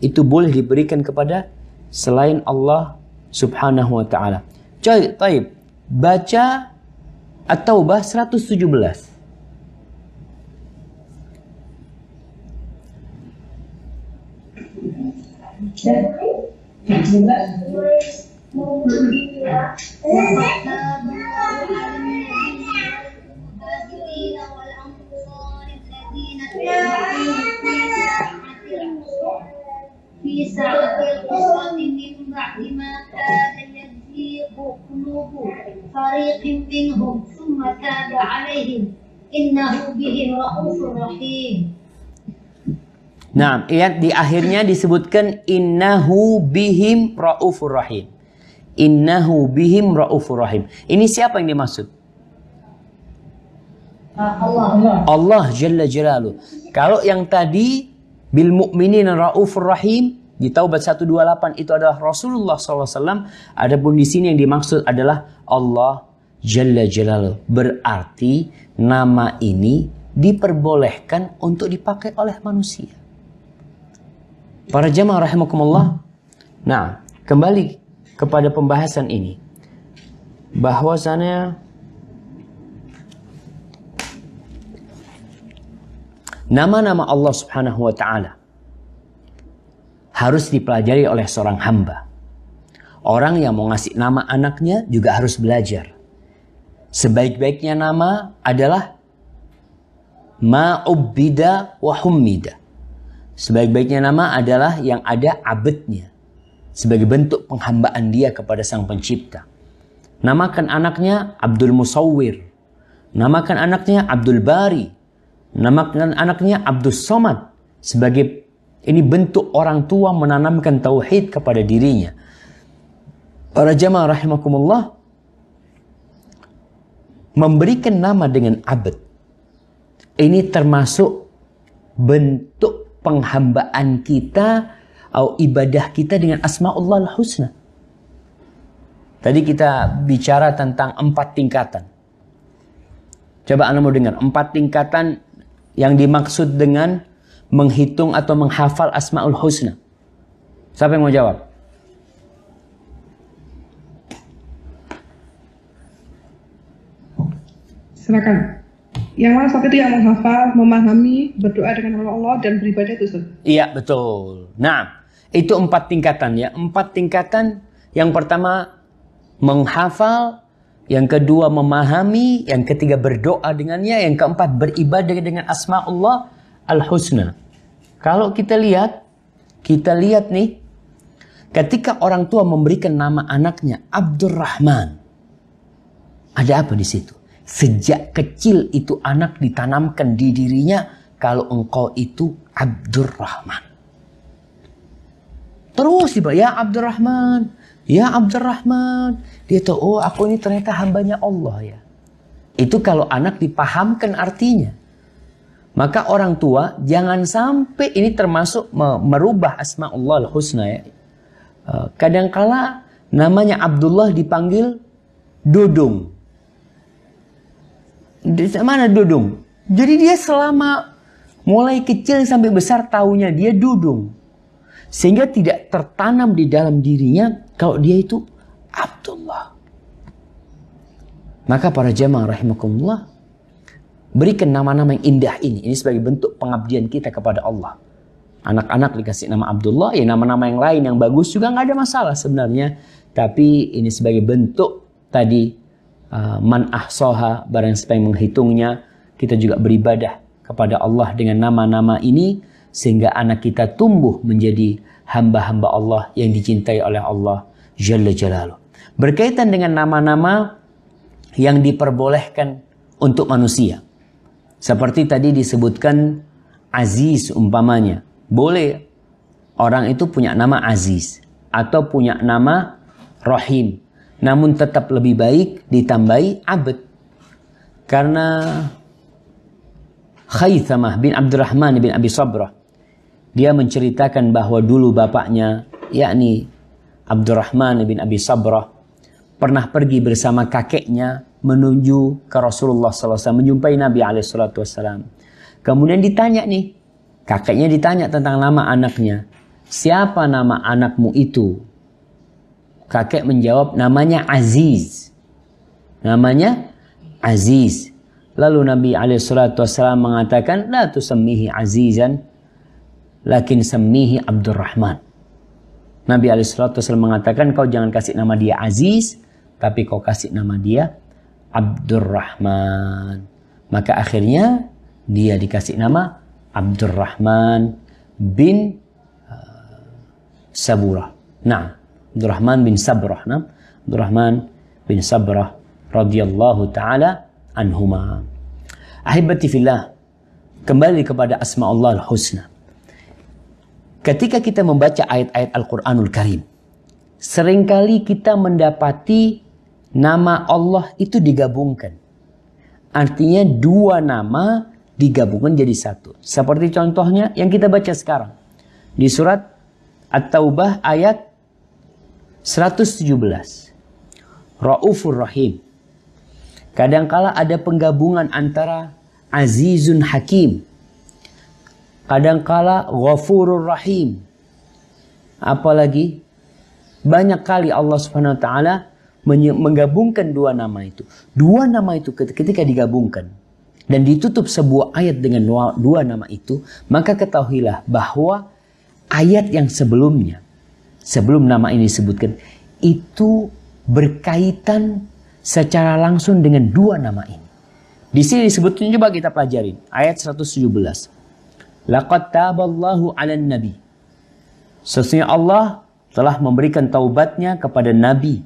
itu boleh diberikan kepada selain Allah Subhanahu wa taala. Taib, baca At-Taubah 117. في ساعة القصة من بعد ما كاد يزيغ قلوب فريق منهم ثم تاب عليهم إنه بهم رؤوف رحيم. Nah, lihat di akhirnya disebutkan innahu bihim raufur rahim. Innahu bihim raufur rahim. Ini siapa yang dimaksud? Allah Jalla Jalaluh. Kalau yang tadi bil mu'minin raufur rahim di Taubat 128 itu adalah Rasulullah SAW. Adapun di sini yang dimaksud adalah Allah Jalla Jalaluh. Berarti nama ini diperbolehkan untuk dipakai oleh manusia. Para jamaah rahimakumullah. Nah, kembali kepada pembahasan ini. Bahwasannya nama-nama Allah Subhanahu wa taala harus dipelajari oleh seorang hamba. Orang yang mau ngasih nama anaknya juga harus belajar. Sebaik-baiknya nama adalah ma'ubbida wa hummida. Sebaik-baiknya nama adalah yang ada abadnya. Sebagai bentuk penghambaan dia kepada Sang Pencipta. Namakan anaknya Abdul Musawwir. Namakan anaknya Abdul Bari. Namakan anaknya Abdul Somad. Sebagai ini bentuk orang tua menanamkan tauhid kepada dirinya. Para jamaah rahimakumullah, memberikan nama dengan abad ini termasuk bentuk penghambaan kita atau ibadah kita dengan Asma'ullah al-Husna. Tadi kita bicara tentang 4 tingkatan. Coba Anda mau dengar 4 tingkatan yang dimaksud dengan menghitung atau menghafal Asma'ul Husna. Siapa yang mau jawab? Silakan. Yang mana satu itu yang menghafal, memahami, berdoa dengan nama Allah dan beribadah itu. Iya, betul. Nah, itu 4 tingkatan ya. 4 tingkatan. Yang pertama menghafal, yang kedua memahami, yang ketiga berdoa dengannya, yang keempat beribadah dengan asma'ullah al-husna. Kalau kita lihat nih, ketika orang tua memberikan nama anaknya Abdurrahman, ada apa di situ? Sejak kecil itu anak ditanamkan di dirinya, kalau engkau itu Abdurrahman. Terus tiba, ya Abdurrahman, ya Abdurrahman. Dia tahu, oh aku ini ternyata hambanya Allah ya. Itu kalau anak dipahamkan artinya. Maka orang tua jangan sampai ini termasuk merubah asma'ullah al-husna ya. Kadangkala namanya Abdullah dipanggil Dudung. Di mana Dudung? Jadi dia selama mulai kecil sampai besar taunya dia Dudung. Sehingga tidak tertanam di dalam dirinya kalau dia itu Abdullah. Maka para jamaah rahimakumullah, berikan nama-nama yang indah ini. Ini sebagai bentuk pengabdian kita kepada Allah. Anak-anak dikasih nama Abdullah, ya nama-nama yang lain yang bagus juga nggak ada masalah sebenarnya. Tapi ini sebagai bentuk tadi man ahsaha, barang siapa yang menghitungnya. Kita juga beribadah kepada Allah dengan nama-nama ini, sehingga anak kita tumbuh menjadi hamba-hamba Allah yang dicintai oleh Allah Jalla Jalaluh. Berkaitan dengan nama-nama yang diperbolehkan untuk manusia. Seperti tadi disebutkan Aziz umpamanya. Boleh orang itu punya nama Aziz atau punya nama Rahim. Namun tetap lebih baik ditambahi Abd. Karena Khaythamah bin Abdurrahman bin Abi Sabrah, dia menceritakan bahwa dulu bapaknya, yakni Abdurrahman bin Abi Sabrah, pernah pergi bersama kakeknya menuju ke Rasulullah SAW, menjumpai Nabi SAW. Kemudian ditanya nih, kakeknya ditanya tentang nama anaknya. Siapa nama anakmu itu? Kakek menjawab, namanya Aziz. Namanya Aziz. Lalu Nabi SAW mengatakan, la tusammihi Azizan, lakin sammihi Abdurrahman. Nabi SAW mengatakan, kau jangan kasih nama dia Aziz, tapi kau kasih nama dia Abdurrahman. Maka akhirnya dia dikasih nama Abdurrahman bin Saburah. Nah, Abdurrahman bin Sabrah. Nah, Abdurrahman bin Sabrah radhiyallahu ta'ala anhuma. Ahibati fillah, kembali kepada asma'ullah al-husna. Ketika kita membaca ayat-ayat Al-Quranul Karim, seringkali kita mendapati nama Allah itu digabungkan. Artinya dua nama digabungkan jadi satu. Seperti contohnya yang kita baca sekarang. Di surat At-Taubah ayat 117. Raufur Rahim. Kadangkala ada penggabungan antara Azizun Hakim. Kadangkala Ghafurur Rahim. Apalagi banyak kali Allah Subhanahu wa taala menggabungkan dua nama itu. Dua nama itu ketika digabungkan dan ditutup sebuah ayat dengan dua nama itu, maka ketahuilah bahwa ayat yang sebelumnya, sebelum nama ini disebutkan, itu berkaitan secara langsung dengan dua nama ini. Di sini disebutkan, coba kita pelajari ayat 117. Laqad taballahu 'alan nabi. Sesungguhnya Allah telah memberikan taubatnya kepada nabi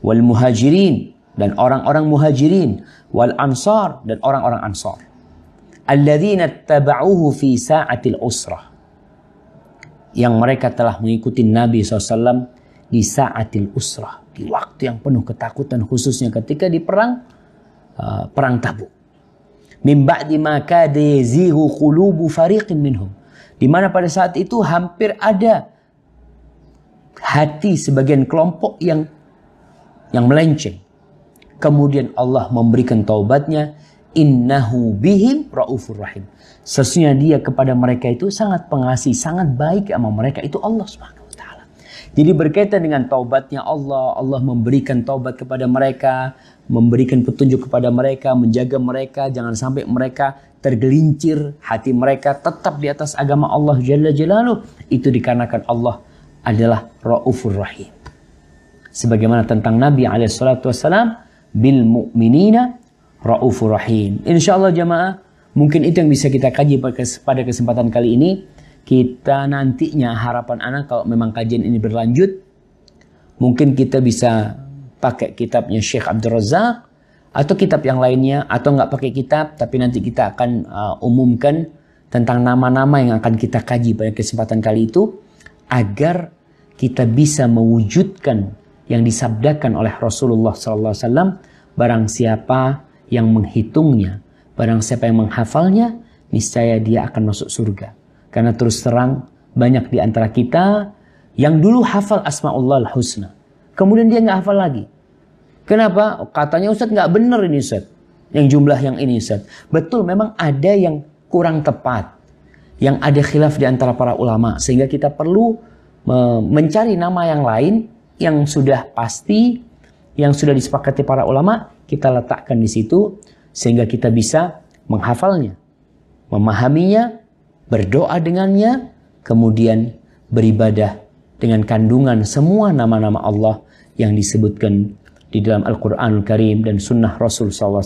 wal muhajirin, dan orang-orang muhajirin, wal ansar, dan orang-orang ansar. Alladzina taba'uhu fi sa'atil usrah. Yang mereka telah mengikuti Nabi SAW di sa'atil usrah, di waktu yang penuh ketakutan, khususnya ketika di perang Tabuk. Min ba'di ma kada yazighu qulubu fariqin minhum. Di mana pada saat itu hampir ada hati sebagian kelompok yang melenceng. Kemudian Allah memberikan taubatnya, innahu bihim raufur rahim. Sesungguhnya dia kepada mereka itu sangat pengasih, sangat baik sama mereka, itu Allah Subhanahu wa taala. Jadi berkaitan dengan taubatnya Allah, Allah memberikan taubat kepada mereka, memberikan petunjuk kepada mereka, menjaga mereka jangan sampai mereka tergelincir, hati mereka tetap di atas agama Allah Jalla Jalaluh. Itu dikarenakan Allah adalah Raufur Rahim. Sebagaimana tentang Nabi SAW, bil mu'minina raufur rahim. Insyaallah jamaah, mungkin itu yang bisa kita kaji pada kesempatan kali ini. Kita nantinya harapan anak kalau memang kajian ini berlanjut, mungkin kita bisa pakai kitabnya Syekh Abdul Razak atau kitab yang lainnya, atau nggak pakai kitab tapi nanti kita akan umumkan tentang nama-nama yang akan kita kaji pada kesempatan kali itu, agar kita bisa mewujudkan yang disabdakan oleh Rasulullah SAW. Barang siapa yang menghitungnya, barang siapa yang menghafalnya, niscaya dia akan masuk surga. Karena terus terang banyak di antara kita yang dulu hafal Asma'ullah al-Husna, kemudian dia nggak hafal lagi. Kenapa? Katanya Ustaz nggak benar ini Ustaz, yang jumlah yang ini Ustaz. Betul, memang ada yang kurang tepat, yang ada khilaf di antara para ulama, sehingga kita perlu mencari nama yang lain yang sudah pasti, yang sudah disepakati para ulama, kita letakkan di situ sehingga kita bisa menghafalnya, memahaminya, berdoa dengannya, kemudian beribadah dengan kandungan semua nama-nama Allah yang disebutkan di dalam Al-Quranul Karim dan Sunnah Rasul SAW.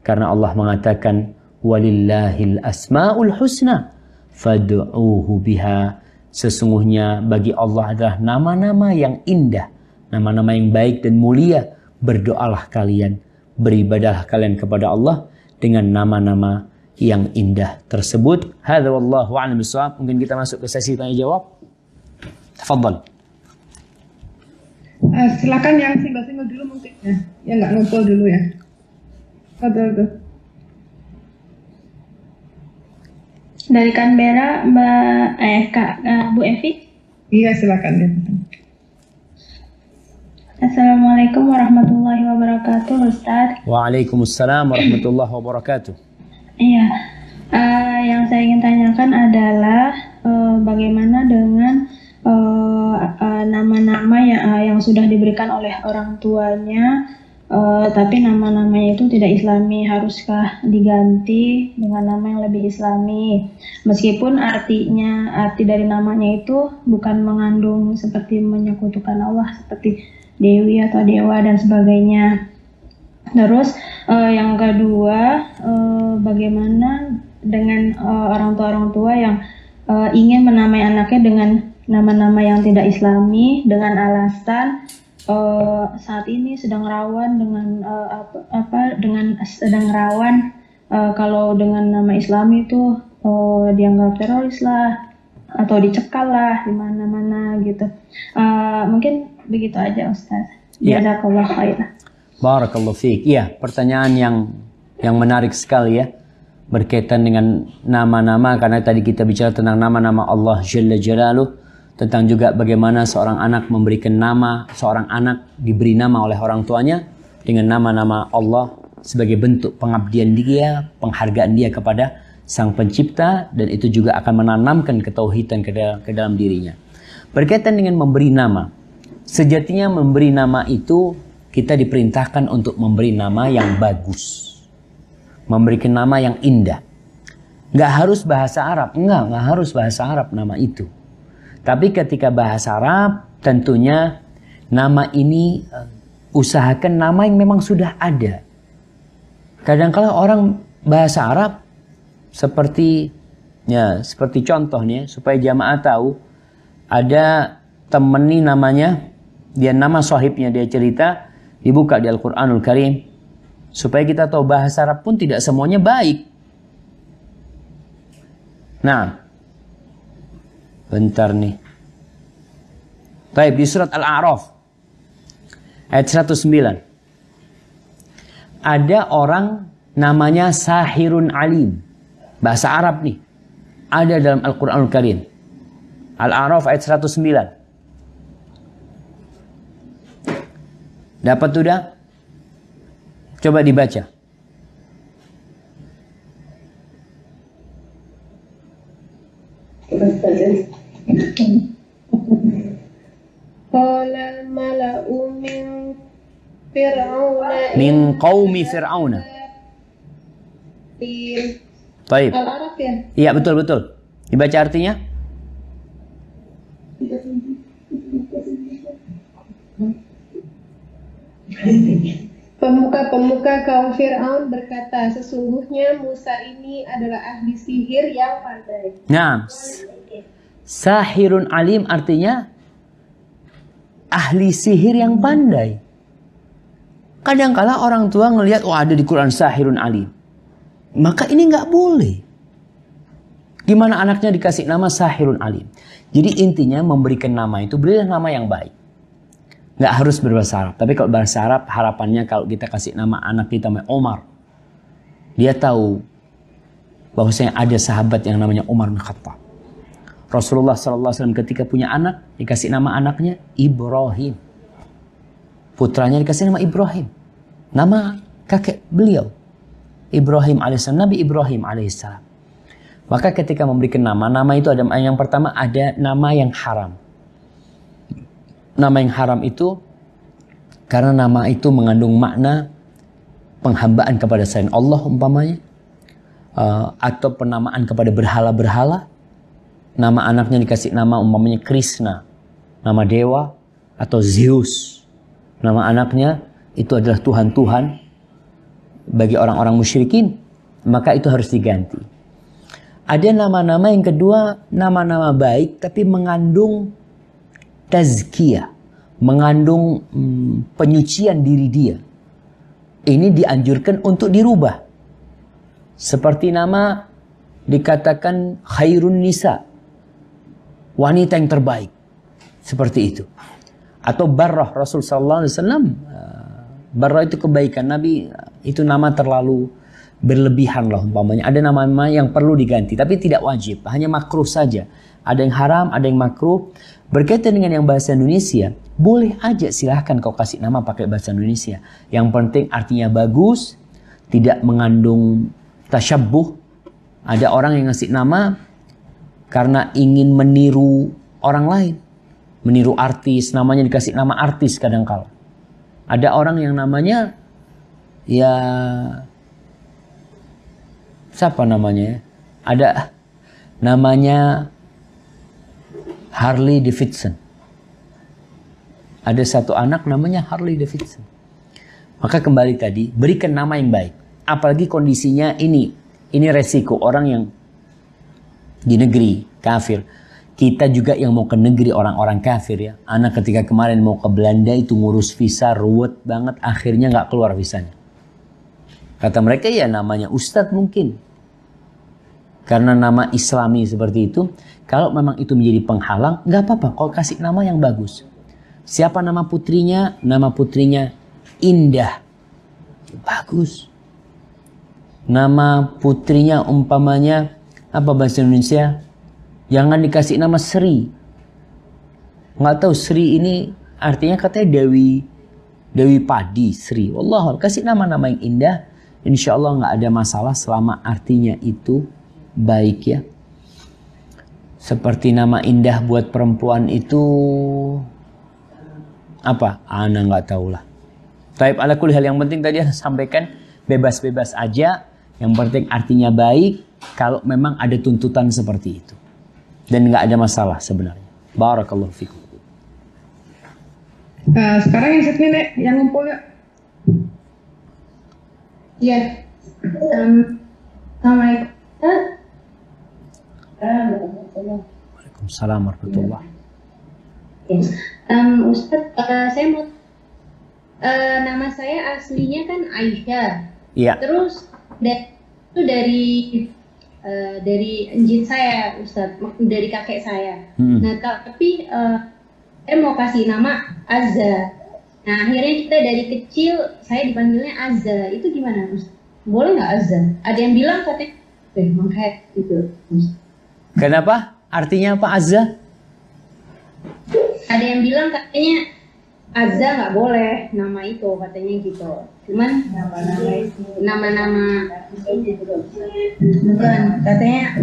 Karena Allah mengatakan, walillahil asma'ul husna fad'uuhu biha. Sesungguhnya bagi Allah adalah nama-nama yang indah, nama-nama yang baik dan mulia. Berdoalah kalian, beribadahlah kalian kepada Allah dengan nama-nama yang indah tersebut. Hadza wallahu a'lam bishawab. Mungkin kita masuk ke sesi tanya jawab. Tafadhal. Silakan yang single-single dulu mungkin ya, yang nggak ngumpul dulu ya. Betul. Dari Canberra, Bu Evi. Iya, silakan ya. Assalamualaikum warahmatullahi wabarakatuh, Ustaz. Waalaikumsalam warahmatullahi wabarakatuh. Iya, yang saya ingin tanyakan adalah bagaimana dengan nama-nama yang sudah diberikan oleh orang tuanya, tapi nama-namanya itu tidak Islami, haruskah diganti dengan nama yang lebih Islami? Meskipun arti dari namanya itu bukan mengandung seperti menyekutukan Allah, seperti Dewi atau Dewa dan sebagainya. Terus yang kedua, bagaimana dengan orang tua yang ingin menamai anaknya dengan nama-nama yang tidak Islami dengan alasan saat ini sedang rawan kalau dengan nama Islami itu dianggap teroris lah atau dicekal lah di mana-mana gitu. Mungkin begitu aja Ustaz. Jazakallah khairan. Barakallahu fiik. Iya, pertanyaan yang menarik sekali ya, berkaitan dengan nama-nama, karena tadi kita bicara tentang nama-nama Allah Jalla Jalaluh, tentang juga bagaimana seorang anak memberikan nama, seorang anak diberi nama oleh orang tuanya dengan nama-nama Allah sebagai bentuk pengabdian dia, penghargaan dia kepada Sang Pencipta, dan itu juga akan menanamkan ketauhidan ke dalam dirinya. Berkaitan dengan memberi nama, sejatinya memberi nama itu kita diperintahkan untuk memberi nama yang bagus, memberikan nama yang indah. Nggak harus bahasa Arab, nggak harus bahasa Arab nama itu. Tapi ketika bahasa Arab, tentunya nama ini usahakan nama yang memang sudah ada. Kadang-kala orang bahasa Arab seperti contohnya, supaya jamaah tahu, ada temen nih namanya, dia nama sahibnya, dia cerita, dibuka di Al-Quranul Karim, supaya kita tahu bahasa Arab pun tidak semuanya baik. Nah, bentar nih. Baik, di surat Al-A'raf ayat 109. Ada orang namanya Sahirun Alim. Bahasa Arab nih. Ada dalam Al-Quranul Karim. Al-A'raf ayat 109. Dapat sudah? Coba dibaca. Qala mala'u min Fir'auna Min qaumi Fir'auna. Baik. Al-Araf ya? Iya, betul. Dibaca artinya? Pemuka-pemuka kaum Fir'aun berkata, sesungguhnya Musa ini adalah ahli sihir yang pandai. Nah, sahirun alim artinya ahli sihir yang pandai. Kadangkala orang tua ngelihat, oh ada di Quran sahirun alim, maka ini nggak boleh. Gimana anaknya dikasih nama sahirun alim? Jadi intinya memberikan nama itu, berilah nama yang baik. Nggak harus berbahasa Arab. Tapi kalau bahasa Arab, harapannya kalau kita kasih nama anak kita Umar, dia tahu bahwasanya ada sahabat yang namanya Umar bin Khattab. Rasulullah SAW ketika punya anak, dikasih nama anaknya Ibrahim. Putranya dikasih nama Ibrahim. Nama kakek beliau. Ibrahim alaihissalam, Nabi Ibrahim alaihissalam. Maka ketika memberikan nama itu ada yang pertama, ada nama yang haram. Nama yang haram itu karena nama itu mengandung makna penghambaan kepada selain Allah umpamanya, atau penamaan kepada berhala-berhala. Nama anaknya dikasih nama umpamanya Krishna, nama dewa, atau Zeus. Nama anaknya itu adalah Tuhan-Tuhan bagi orang-orang musyrikin, maka itu harus diganti. Ada nama-nama yang kedua, nama-nama baik tapi mengandung tazkiyah, mengandung penyucian diri dia. Ini dianjurkan untuk dirubah. Seperti nama dikatakan khairun nisa, wanita yang terbaik. Seperti itu. Atau barrah, Rasul sallallahu alaihi wasallam, barrah itu kebaikan. Nabi itu nama terlalu berlebihan lah umpamanya. Ada nama-nama yang perlu diganti, tapi tidak wajib, hanya makruh saja. Ada yang haram, ada yang makruh. Berkaitan dengan yang bahasa Indonesia, boleh aja silahkan kau kasih nama pakai bahasa Indonesia. Yang penting artinya bagus, tidak mengandung tasyabbuh. Ada orang yang ngasih nama karena ingin meniru orang lain, meniru artis, namanya dikasih nama artis kadangkala. Ada orang yang namanya ya siapa namanya? Ada namanya Harley Davidson. Ada satu anak namanya Harley Davidson. Maka kembali tadi, berikan nama yang baik. Apalagi kondisinya ini resiko orang yang di negeri kafir. Kita juga yang mau ke negeri orang-orang kafir ya. Anak ketika kemarin mau ke Belanda itu ngurus visa ruwet banget, akhirnya nggak keluar visanya. Kata mereka ya namanya Ustadz mungkin. Karena nama Islami seperti itu, kalau memang itu menjadi penghalang, nggak apa-apa. Kalau kasih nama yang bagus. Siapa nama putrinya? Nama putrinya Indah. Bagus. Nama putrinya umpamanya apa bahasa Indonesia? Jangan dikasih nama Sri. Nggak tahu Sri ini artinya katanya Dewi Padi, Sri. Wallah, kasih nama-nama yang indah. Insya Allah nggak ada masalah selama artinya itu baik ya. Seperti nama indah buat perempuan itu apa? Ana nggak tahu lah. Taib ala kulli hal, yang penting tadi saya sampaikan bebas-bebas aja. Yang penting artinya baik. Kalau memang ada tuntutan seperti itu dan nggak ada masalah sebenarnya. Barakallahu fikum. Sekarang yang satu nih yang ngumpul ya. Iya. Assalamualaikum. Waalaikumsalam warahmatullahi. Ustadz, saya mau nama saya aslinya kan Aisyah. Iya. Terus itu dari njit saya, Ustadz, dari kakek saya. Nah, tapi saya mau kasih nama Azza. Nah, akhirnya kita dari kecil saya dipanggilnya Azza. Itu gimana, Ustadz? Boleh nggak Azza? Ada yang bilang katanya, makanya gitu. Kenapa? Artinya apa Azza? Ada yang bilang katanya Azza nggak boleh nama itu, katanya gitu. Cuman nama-nama bukan, katanya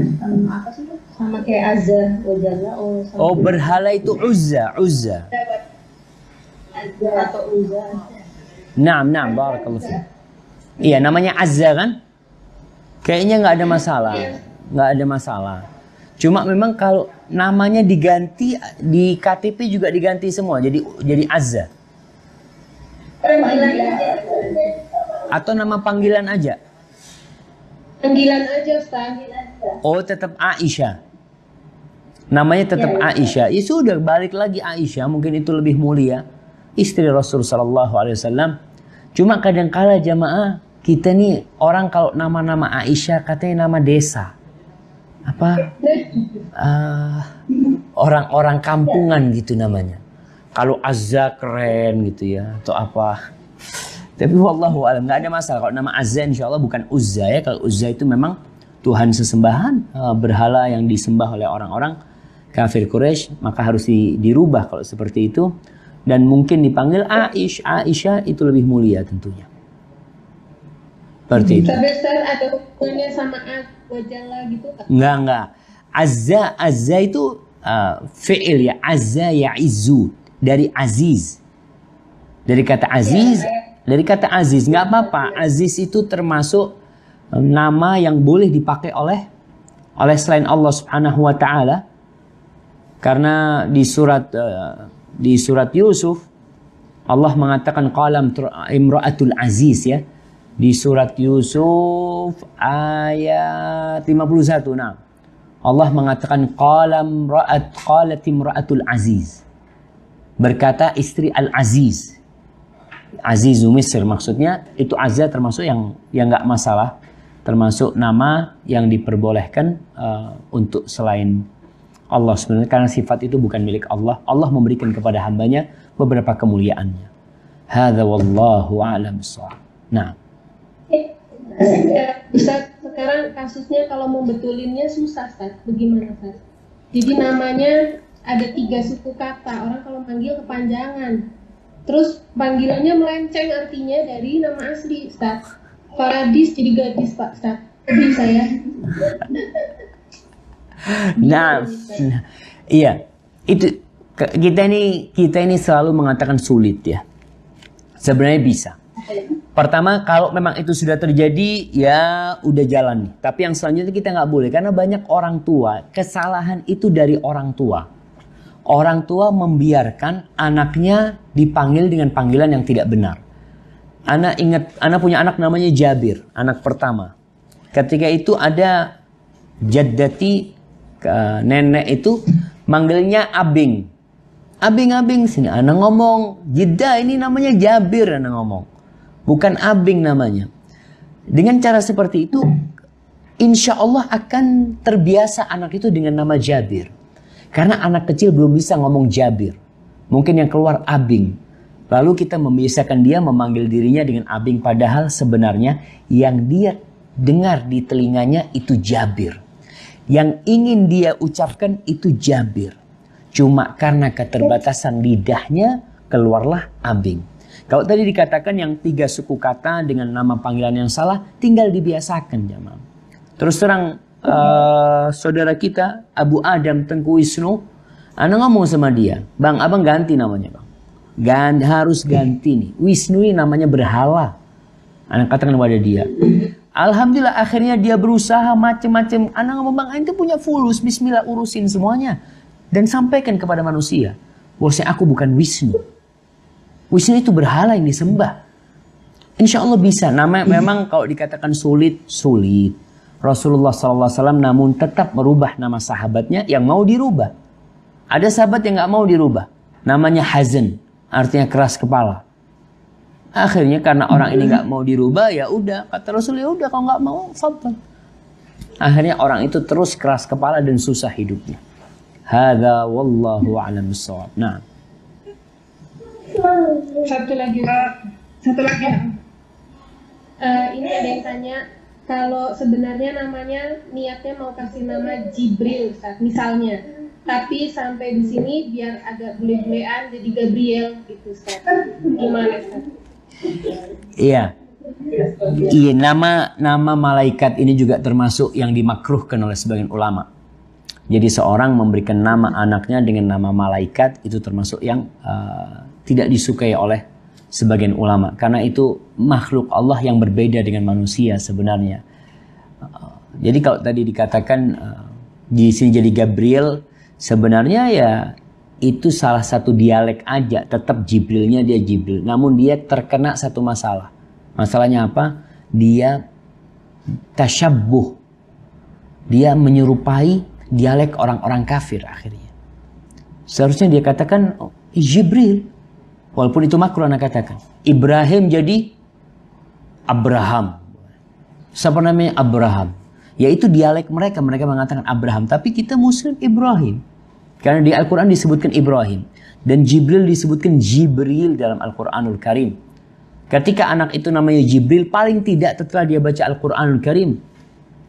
apa sih, sama kayak Azza, Wajalla, Oh, berhala itu Uzza. atau Uzza. Naam, barakallahu fiik. Iya, namanya Azza kan? Kayaknya nggak ada masalah. Cuma memang kalau namanya diganti di KTP juga diganti semua, jadi Azza. Atau nama panggilan aja? Panggilan aja Ustaz. Oh, tetap Aisyah. Namanya tetap Aisyah. Ya sudah, balik lagi Aisyah, mungkin itu lebih mulia. Istri Rasul sallallahu alaihi wasallam. Cuma kadang-kala jamaah, kita nih orang kalau nama-nama Aisyah katanya nama desa. Apa? Orang-orang kampungan gitu namanya. Kalau Azza keren gitu ya, atau apa. Tapi wallahu alam, nggak ada masalah. Kalau nama Azza insya Allah bukan Uzza ya. Kalau Uzza itu memang Tuhan sesembahan, berhala yang disembah oleh orang-orang kafir Quraisy, maka harus dirubah kalau seperti itu. Dan mungkin dipanggil Aisyah itu lebih mulia tentunya. Seperti itu. Tapi Ustaz ada hubungannya sama Wajalla gitu Kak? Enggak. Azza itu fi'il ya. Azza ya'izzu. Dari aziz. Dari kata aziz. Nggak apa-apa. Aziz itu termasuk nama yang boleh dipakai oleh selain Allah Subhanahu wa taala. Karena di surat Yusuf Allah mengatakan qalam imra'atul aziz ya. Di surat Yusuf ayat 51. Nah, Allah mengatakan qalat imra'atul aziz. Berkata istri al-aziz. Azizu Misr maksudnya, itu Azza termasuk yang nggak masalah. Termasuk nama yang diperbolehkan untuk selain Allah sebenarnya, karena sifat itu bukan milik Allah. Allah memberikan kepada hambanya beberapa kemuliaannya. Hadza wallahu a'lam bissawab. Nah, Ustaz, sekarang kasusnya kalau mau betulinnya susah Ustaz. Bagaimana Ustaz? Jadi namanya ada 3 suku kata. Orang kalau manggil kepanjangan. Terus panggilannya melenceng artinya dari nama asli Ustaz. Faradis jadi gadis Pak Ustaz. Bisa ya? Nah, iya, itu kita ini selalu mengatakan sulit ya. Sebenarnya bisa. Pertama, kalau memang itu sudah terjadi, ya udah jalan. Tapi yang selanjutnya kita nggak boleh, karena banyak orang tua, kesalahan itu dari orang tua. Orang tua membiarkan anaknya dipanggil dengan panggilan yang tidak benar. Anak punya anak namanya Jabir, anak pertama. Ketika itu ada jaddati, nenek itu manggilnya Abing. Abing sini, anak ngomong, Jidda ini namanya Jabir, anak ngomong. Bukan Abing namanya. Dengan cara seperti itu, insya Allah akan terbiasa anak itu dengan nama Jabir. Karena anak kecil belum bisa ngomong Jabir. Mungkin yang keluar Abing. Lalu kita membiasakan dia memanggil dirinya dengan Abing. Padahal sebenarnya yang dia dengar di telinganya itu Jabir. Yang ingin dia ucapkan itu Jabir. Cuma karena keterbatasan lidahnya keluarlah Abing. Kalau tadi dikatakan yang 3 suku kata dengan nama panggilan yang salah, tinggal dibiasakan jamaah. Terus terang saudara kita Abu Adam Tengku Wisnu, anak ngomong sama dia, bang abang ganti namanya bang, harus ganti nih, Wisnu ini namanya berhala. Anak katakan kepada dia, alhamdulillah akhirnya dia berusaha macam-macam. Anak ngomong bang, ente punya fulus, bismillah urusin semuanya dan sampaikan kepada manusia bahwasanya aku bukan Wisnu. Wisnu itu berhala yang disembah. Insya Allah bisa. Nama memang kalau dikatakan sulit. Rasulullah SAW namun tetap merubah nama sahabatnya yang mau dirubah. Ada sahabat yang nggak mau dirubah. Namanya Hazan, artinya keras kepala. Akhirnya karena orang ini nggak mau dirubah, ya udah kata Rasul, ya udah kalau nggak mau, fadhal. Akhirnya orang itu terus keras kepala dan susah hidupnya. Hadza wallahu a'lam bissawab. Nah. Satu lagi. Ini ada yang tanya, kalau sebenarnya namanya niatnya mau kasih nama Jibril, Ustaz, misalnya, tapi sampai di sini biar agak bule-bulean jadi Gabriel gitu, Ustaz. Gimana, Ustaz? Iya, nama malaikat ini juga termasuk yang dimakruhkan oleh sebagian ulama. Jadi seorang memberikan nama anaknya dengan nama malaikat itu termasuk yang tidak disukai oleh sebagian ulama, karena itu makhluk Allah yang berbeda dengan manusia sebenarnya. Jadi kalau tadi dikatakan di sini jadi Gabriel, sebenarnya ya itu salah satu dialek aja, tetap Jibrilnya dia Jibril, namun dia terkena satu masalah. Masalahnya apa? Dia tasyabbuh. Dia menyerupai dialek orang-orang kafir akhirnya. Seharusnya dia katakan Jibril. Walaupun itu makruh anak katakan. Ibrahim jadi Abraham. Siapa namanya Abraham? Yaitu dialek mereka. Mereka mengatakan Abraham. Tapi kita Muslim Ibrahim. Karena di Al-Quran disebutkan Ibrahim. Dan Jibril disebutkan Jibril dalam Al-Quranul Karim. Ketika anak itu namanya Jibril, paling tidak setelah dia baca Al-Quranul Karim,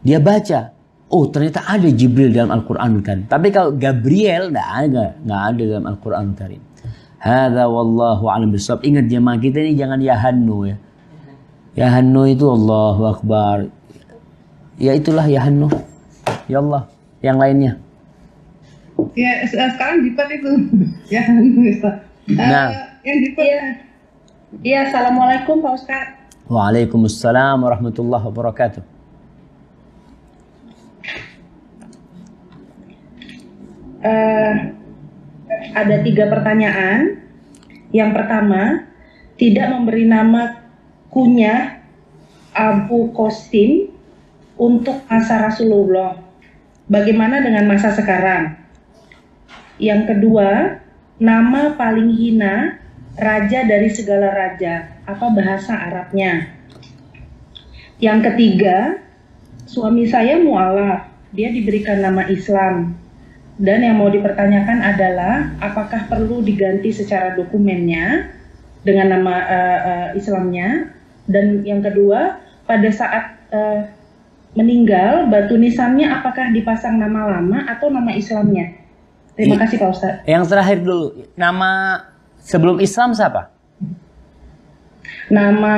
dia baca, oh ternyata ada Jibril dalam Al-Quranul Karim. Tapi kalau Gabriel, nggak ada dalam Al-Quranul Karim. Hadza wallahu a'lam bishawab. Ingat jemaah kita ini jangan yahannu ya. Yahannu itu Allahu Akbar. Ya itulah yahannu. Ya Allah, yang lainnya. Ya, sekarang jipat itu. Ya, Nah. yang jipat. Iya, assalamualaikum Pak Ustadz. Waalaikumsalam warahmatullahi wabarakatuh. Ada 3 pertanyaan. Yang pertama, tidak memberi nama kunyah Abu Qasim untuk masa Rasulullah. Bagaimana dengan masa sekarang? Yang kedua, nama paling hina raja dari segala raja, apa bahasa Arabnya? Yang ketiga, suami saya mualaf, dia diberikan nama Islam. Dan yang mau dipertanyakan adalah apakah perlu diganti secara dokumennya dengan nama Islamnya? Dan yang kedua, pada saat meninggal, batu nisannya apakah dipasang nama lama atau nama Islamnya? Terima kasih Pak Ustadz. Yang terakhir dulu, nama sebelum Islam siapa? Nama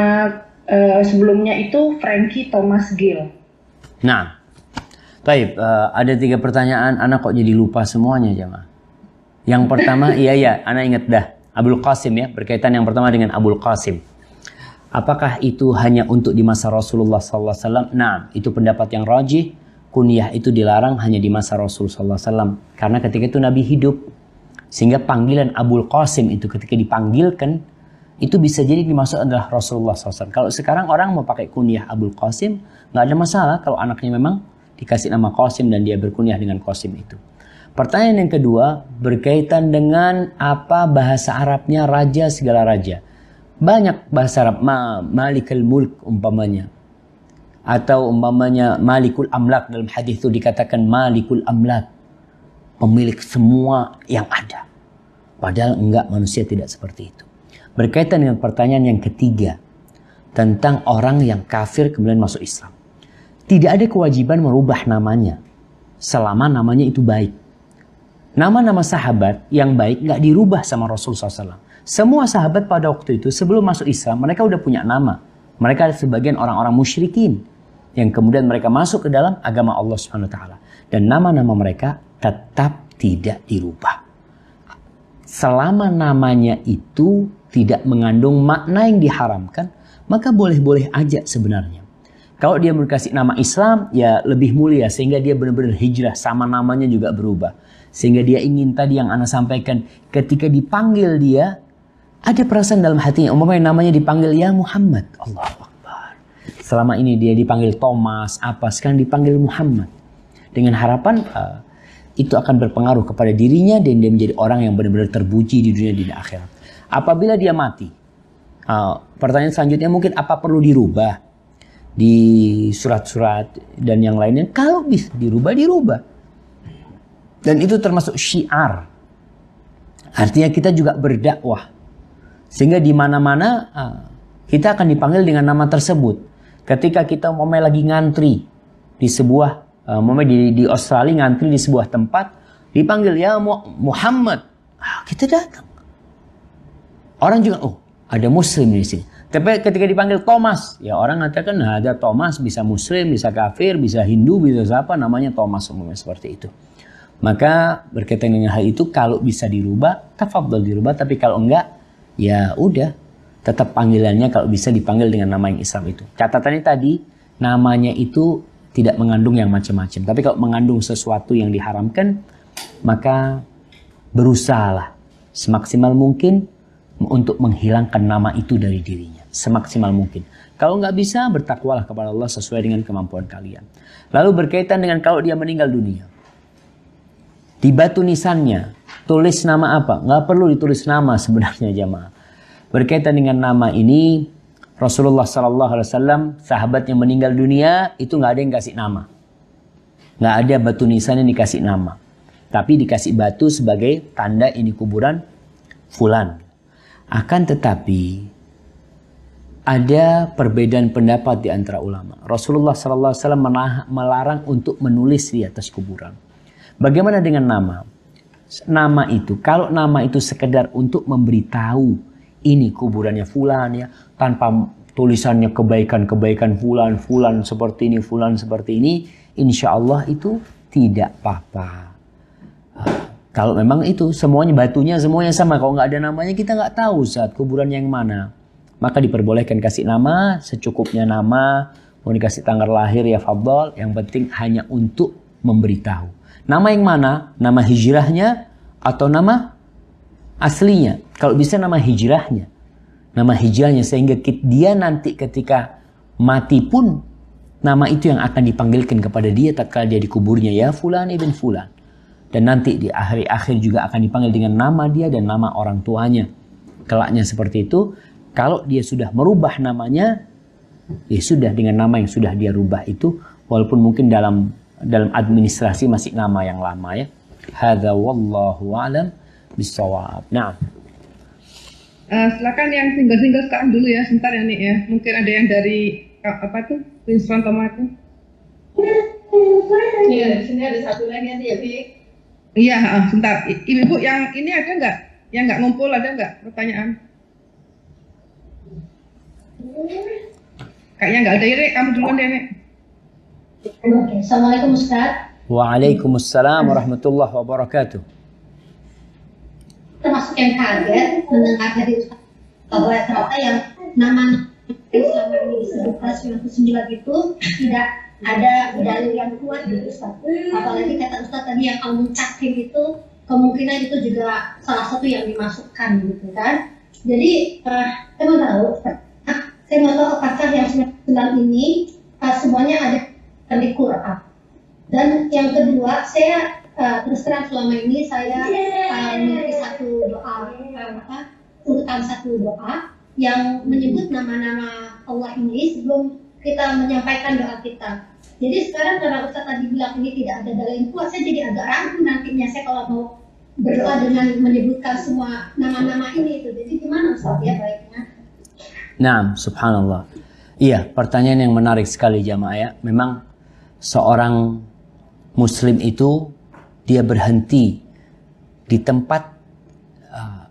sebelumnya itu Frankie Thomas Gill. Nah, baik, ada 3 pertanyaan, anak kok jadi lupa semuanya jemaah. Yang pertama, iya, anak ingat dah, Abul Qasim ya, berkaitan yang pertama dengan Abul Qasim. Apakah itu hanya untuk di masa Rasulullah SAW? Nah, itu pendapat yang rajih. Kunyah itu dilarang hanya di masa Rasulullah SAW. Karena ketika itu Nabi hidup. Sehingga panggilan Abul Qasim itu ketika dipanggilkan, itu bisa jadi dimaksud adalah Rasulullah SAW. Kalau sekarang orang mau pakai kunyah Abul Qasim, nggak ada masalah kalau anaknya memang dikasih nama Qasim dan dia berkunyah dengan Qasim itu. Pertanyaan yang kedua, berkaitan dengan apa bahasa Arabnya raja segala raja. Banyak bahasa Arab, Malikul Mulk umpamanya. Atau umpamanya Malikul Amlak, dalam hadis itu dikatakan Malikul Amlak, pemilik semua yang ada. Padahal enggak, manusia tidak seperti itu. Berkaitan dengan pertanyaan yang ketiga, tentang orang yang kafir kemudian masuk Islam. Tidak ada kewajiban merubah namanya, selama namanya itu baik. Nama-nama sahabat yang baik enggak dirubah sama Rasulullah SAW. Semua sahabat pada waktu itu sebelum masuk Islam, mereka udah punya nama. Mereka sebagian orang-orang musyrikin yang kemudian mereka masuk ke dalam agama Allah Subhanahu wa taala, dan nama-nama mereka tetap tidak dirubah. Selama namanya itu tidak mengandung makna yang diharamkan, maka boleh-boleh aja sebenarnya. Kalau dia berkasih nama Islam, ya lebih mulia sehingga dia benar-benar hijrah, sama namanya juga berubah. Sehingga dia ingin tadi yang Ana sampaikan, ketika dipanggil dia ada perasaan dalam hatinya, umpamanya namanya dipanggil ya Muhammad, Allahu Akbar. Selama ini dia dipanggil Thomas, sekarang dipanggil Muhammad. Dengan harapan itu akan berpengaruh kepada dirinya dan dia menjadi orang yang benar-benar terpuji di dunia dan akhirat. Apabila dia mati, pertanyaan selanjutnya mungkin apa perlu dirubah di surat-surat dan yang lainnya? Kalau bisa dirubah, dirubah. Dan itu termasuk syiar. Artinya kita juga berdakwah. Sehingga di mana-mana kita akan dipanggil dengan nama tersebut. Ketika kita lagi ngantri di sebuah di Australia, ngantri di sebuah tempat, dipanggil ya Muhammad, kita datang. Orang juga, oh ada Muslim di sini. Tapi ketika dipanggil Thomas, ya orang mengatakan ada Thomas, bisa Muslim, bisa kafir, bisa Hindu, bisa siapa, namanya Thomas umumnya seperti itu. Maka berkaitan dengan hal itu, kalau bisa dirubah, tafadhol dirubah. Tapi kalau enggak, ya udah, tetap panggilannya kalau bisa dipanggil dengan nama yang Islam itu. Catatannya tadi, namanya itu tidak mengandung yang macam-macam. Tapi kalau mengandung sesuatu yang diharamkan, maka berusahalah semaksimal mungkin untuk menghilangkan nama itu dari dirinya. Semaksimal mungkin. Kalau nggak bisa, bertakwalah kepada Allah sesuai dengan kemampuan kalian. Lalu berkaitan dengan kalau dia meninggal dunia. Di batu nisannya, tulis nama apa? Nggak perlu ditulis nama sebenarnya jamaah. Berkaitan dengan nama ini, Rasulullah SAW, sahabat yang meninggal dunia, itu nggak ada yang kasih nama. Nggak ada batu nisan yang dikasih nama. Tapi dikasih batu sebagai tanda ini kuburan fulan. Akan tetapi, ada perbedaan pendapat di antara ulama. Rasulullah SAW melarang untuk menulis di atas kuburan. Bagaimana dengan nama? Nama itu, kalau nama itu sekedar untuk memberitahu ini kuburannya fulan ya, tanpa tulisannya kebaikan-kebaikan fulan seperti ini, fulan seperti ini, insya Allah itu tidak apa-apa. Kalau memang itu semuanya batunya semuanya sama, kalau nggak ada namanya kita nggak tahu saat kuburan yang mana. Maka diperbolehkan kasih nama, secukupnya nama, mau dikasih tanggal lahir ya fadhal, yang penting hanya untuk memberitahu. Nama yang mana? Nama hijrahnya atau nama aslinya? Kalau bisa nama hijrahnya. Nama hijrahnya sehingga dia nanti ketika mati pun nama itu yang akan dipanggilkan kepada dia tatkala dia dikuburnya, ya fulan ibn fulan. Dan nanti di akhir-akhir juga akan dipanggil dengan nama dia dan nama orang tuanya. Kelaknya seperti itu. Kalau dia sudah merubah namanya, ya sudah dengan nama yang sudah dia rubah itu, walaupun mungkin dalam administrasi masih nama yang lama ya. Hadza wallahu a'lam bissawab. Nah. Silakan yang single-single sekarang dulu ya, sebentar ya Nik ya. Mungkin ada yang dari apa tuh? Winston Tomato. Iya, di sini ada satu lagi ya, Fik. Iya, sebentar. Ibu yang ini ada nggak? Yang nggak ngumpul ada nggak pertanyaan? Kayaknya nggak ada ya, Nek. Kamu duluan deh, Nek. Oke, Assalamualaikum Ustaz. Waalaikumsalam warahmatullahi wabarakatuh. Termasuk yang kaget mendengar dari Ustaz bahwa ternyata yang nama yang selama ini disebutkan 99 itu tidak ada dalil yang kuat gitu Ustaz. Apalagi kata Ustaz tadi yang al-muntakim itu kemungkinan itu juga salah satu yang dimasukkan gitu kan. Jadi saya mau tahu Ustaz. Saya mau tahu apakah yang 99 ini semuanya ada di Quran. Dan yang kedua, saya terus terang selama ini saya memiliki satu doa, urutan satu doa yang menyebut nama-nama Allah ini sebelum kita menyampaikan doa kita. Jadi sekarang karena Ustaz tadi bilang ini tidak ada dalil yang kuat, saya jadi agak ragu nantinya saya kalau mau berdoa dengan menyebutkan semua nama-nama ini itu. Jadi gimana Ustaz ya baiknya? Nah, subhanallah. Iya, pertanyaan yang menarik sekali jamaah ya. Memang seorang muslim itu dia berhenti di tempat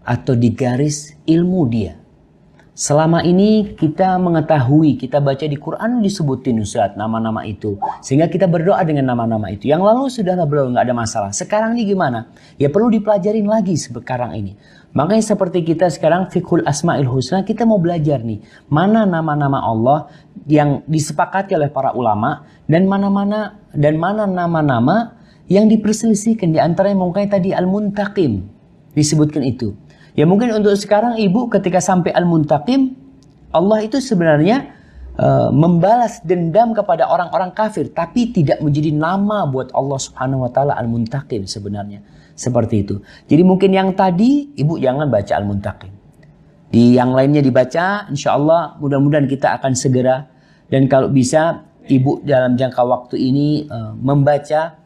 atau di garis ilmu dia. Selama ini kita mengetahui, kita baca di Quran disebutin Ustaz nama-nama itu. Sehingga kita berdoa dengan nama-nama itu. Yang lalu sudahlah beliau, nggak ada masalah. Sekarang ini gimana? Ya perlu dipelajarin lagi sekarang ini. Makanya seperti kita sekarang fiqhul asma'il husna, kita mau belajar nih. Mana nama-nama Allah yang disepakati oleh para ulama. Dan mana nama-nama yang diperselisihkan. Di antaranya mungkin tadi al-muntaqim disebutkan itu. Ya mungkin untuk sekarang ibu ketika sampai al-muntaqim, Allah itu sebenarnya membalas dendam kepada orang-orang kafir. Tapi tidak menjadi nama buat Allah subhanahu wa ta'ala al-muntaqim sebenarnya. Seperti itu. Jadi mungkin yang tadi ibu jangan baca al-muntaqim. Di yang lainnya dibaca, insya Allah mudah-mudahan kita akan segera. Dan kalau bisa ibu dalam jangka waktu ini membaca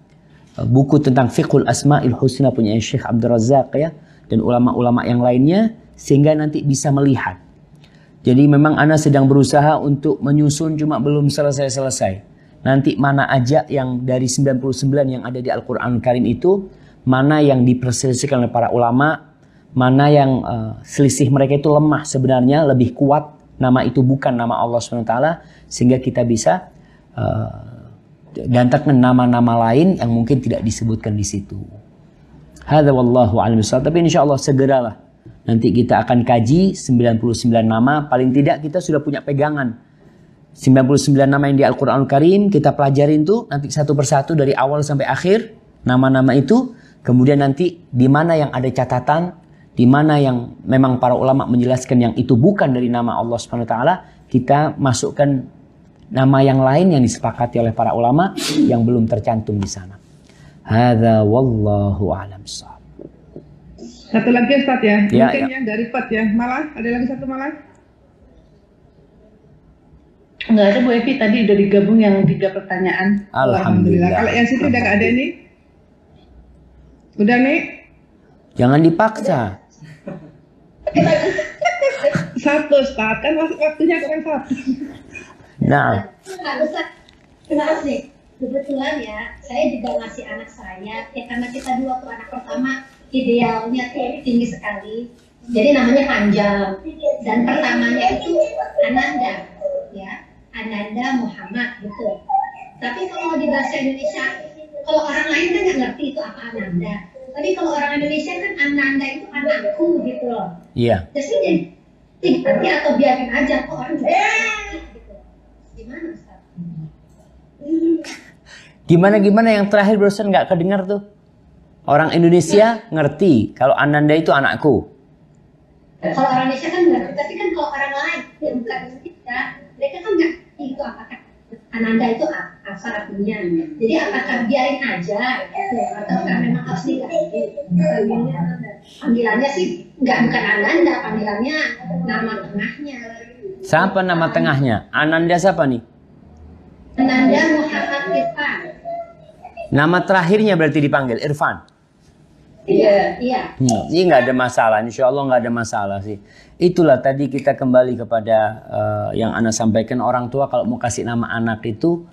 buku tentang fiqhul asma'il husna punya Syekh Abdul Razak ya. Dan ulama-ulama yang lainnya sehingga nanti bisa melihat. Jadi memang ana sedang berusaha untuk menyusun cuma belum selesai-selesai. Nanti mana aja yang dari 99 yang ada di Al-Quran Karim itu, mana yang diperselisihkan oleh para ulama, mana yang selisih mereka itu lemah sebenarnya, lebih kuat nama itu bukan nama Allah SWT, sehingga kita bisa datangkan nama-nama lain yang mungkin tidak disebutkan di situ. Hadza wallahu a'lam bishawab. Tapi insyaallah segeralah nanti kita akan kaji 99 nama, paling tidak kita sudah punya pegangan. 99 nama yang di Al-Qur'anul Karim kita pelajarin tuh nanti satu persatu dari awal sampai akhir nama-nama itu, kemudian nanti di mana yang ada catatan, di mana yang memang para ulama menjelaskan yang itu bukan dari nama Allah Subhanahu wa taala, kita masukkan nama yang lain yang disepakati oleh para ulama yang belum tercantum di sana. Hadza wallahu a'lam bissawab. Satu lagi Ustaz ya, Ya, mungkin ya. yang dari Pat ya. Malah, ada lagi satu malah. Nggak ada Bu Evi, tadi udah digabung yang 3 pertanyaan. Alhamdulillah. Kalau yang situ udah nggak ada nih. Udah nih. Jangan dipaksa. Satu Ustaz, kan waktunya kurang satu. Nah, Nggak usah. Maaf nih, kebetulan ya, saya juga ngasih anak saya, ya karena kita dua tuh anak pertama, idealnya tuh tinggi sekali. Jadi namanya panjang. Dan pertamanya itu Ananda, ya. Ananda Muhammad, gitu. Tapi kalau di bahasa Indonesia, kalau orang lain kan nggak ngerti itu apa Ananda. Tapi kalau orang Indonesia kan Ananda itu anakku, gitu loh. iya. Jadi nanti atau biarin aja, kok orang juga ngerti, gitu. Gimana, Ustaz? Gimana yang terakhir barusan nggak kedengar tuh? Orang Indonesia ngerti kalau Ananda itu anakku. Kalau orang Indonesia kan ngerti, tapi kan kalau orang lain yang bukan kita, mereka kan nggak ngerti itu apakah Ananda itu apa artinya. Jadi apakah biarin aja, atau memang harus diganti? Panggilannya sih bukan Ananda, panggilannya nama tengahnya. Siapa nama tengahnya? Ananda siapa nih? Ananda Muhammad Irfan. Nama terakhirnya berarti dipanggil Irfan. Iya. Ini nggak ada masalah, insya Allah nggak ada masalah sih. Itulah tadi kita kembali kepada yang Ana sampaikan, orang tua kalau mau kasih nama anak itu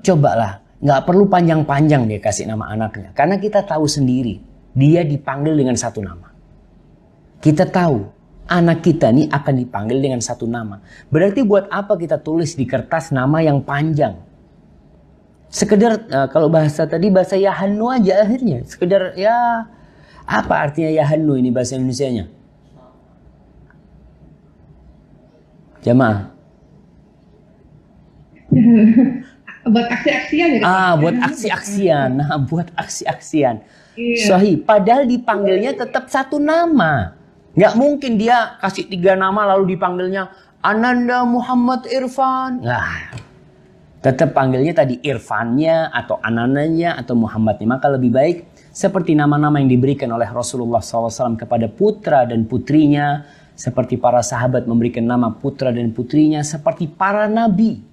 cobalah, nggak perlu panjang-panjang dia kasih nama anaknya, karena kita tahu sendiri dia dipanggil dengan satu nama. Kita tahu anak kita nih akan dipanggil dengan satu nama. Berarti buat apa kita tulis di kertas nama yang panjang? Sekedar kalau bahasa tadi bahasa Yahannu aja akhirnya. Sekedar ya apa artinya Yahannu ini bahasa Indonesianya? Jamaah. Buat aksi-aksian ya. Buat aksi-aksian. Nah, buat aksi-aksian. Iya. Sahih. Padahal dipanggilnya tetap satu nama. Nggak mungkin dia kasih 3 nama lalu dipanggilnya Ananda Muhammad Irfan. Nah, tetap panggilnya tadi Irfannya atau Anandanya atau Muhammadnya. Maka lebih baik seperti nama-nama yang diberikan oleh Rasulullah SAW kepada putra dan putrinya. Seperti para sahabat memberikan nama putra dan putrinya. Seperti para nabi.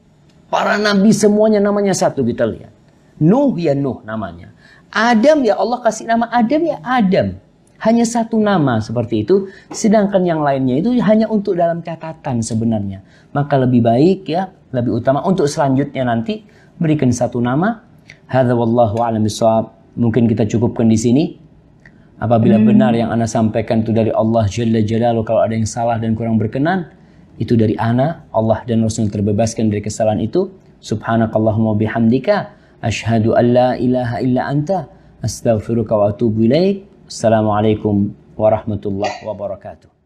Para nabi semuanya namanya satu, kita lihat. Nuh ya Nuh namanya. Adam ya Allah kasih nama Adam ya Adam. Hanya satu nama seperti itu. Sedangkan yang lainnya itu hanya untuk dalam catatan sebenarnya. Maka lebih baik ya, lebih utama untuk selanjutnya nanti berikan satu nama. Hadza wallahu a'lam bishawab. Mungkin kita cukupkan di sini. Apabila benar yang Ana sampaikan itu dari Allah Jalla Jalaluhu, kalau ada yang salah dan kurang berkenan, itu dari Ana. Allah dan Rasul terbebaskan dari kesalahan itu. Subhanakallahumma bihamdika asyhadu an la ilaha illa anta astaghfiruka wa atubu ilaik. Assalamualaikum warahmatullahi wabarakatuh.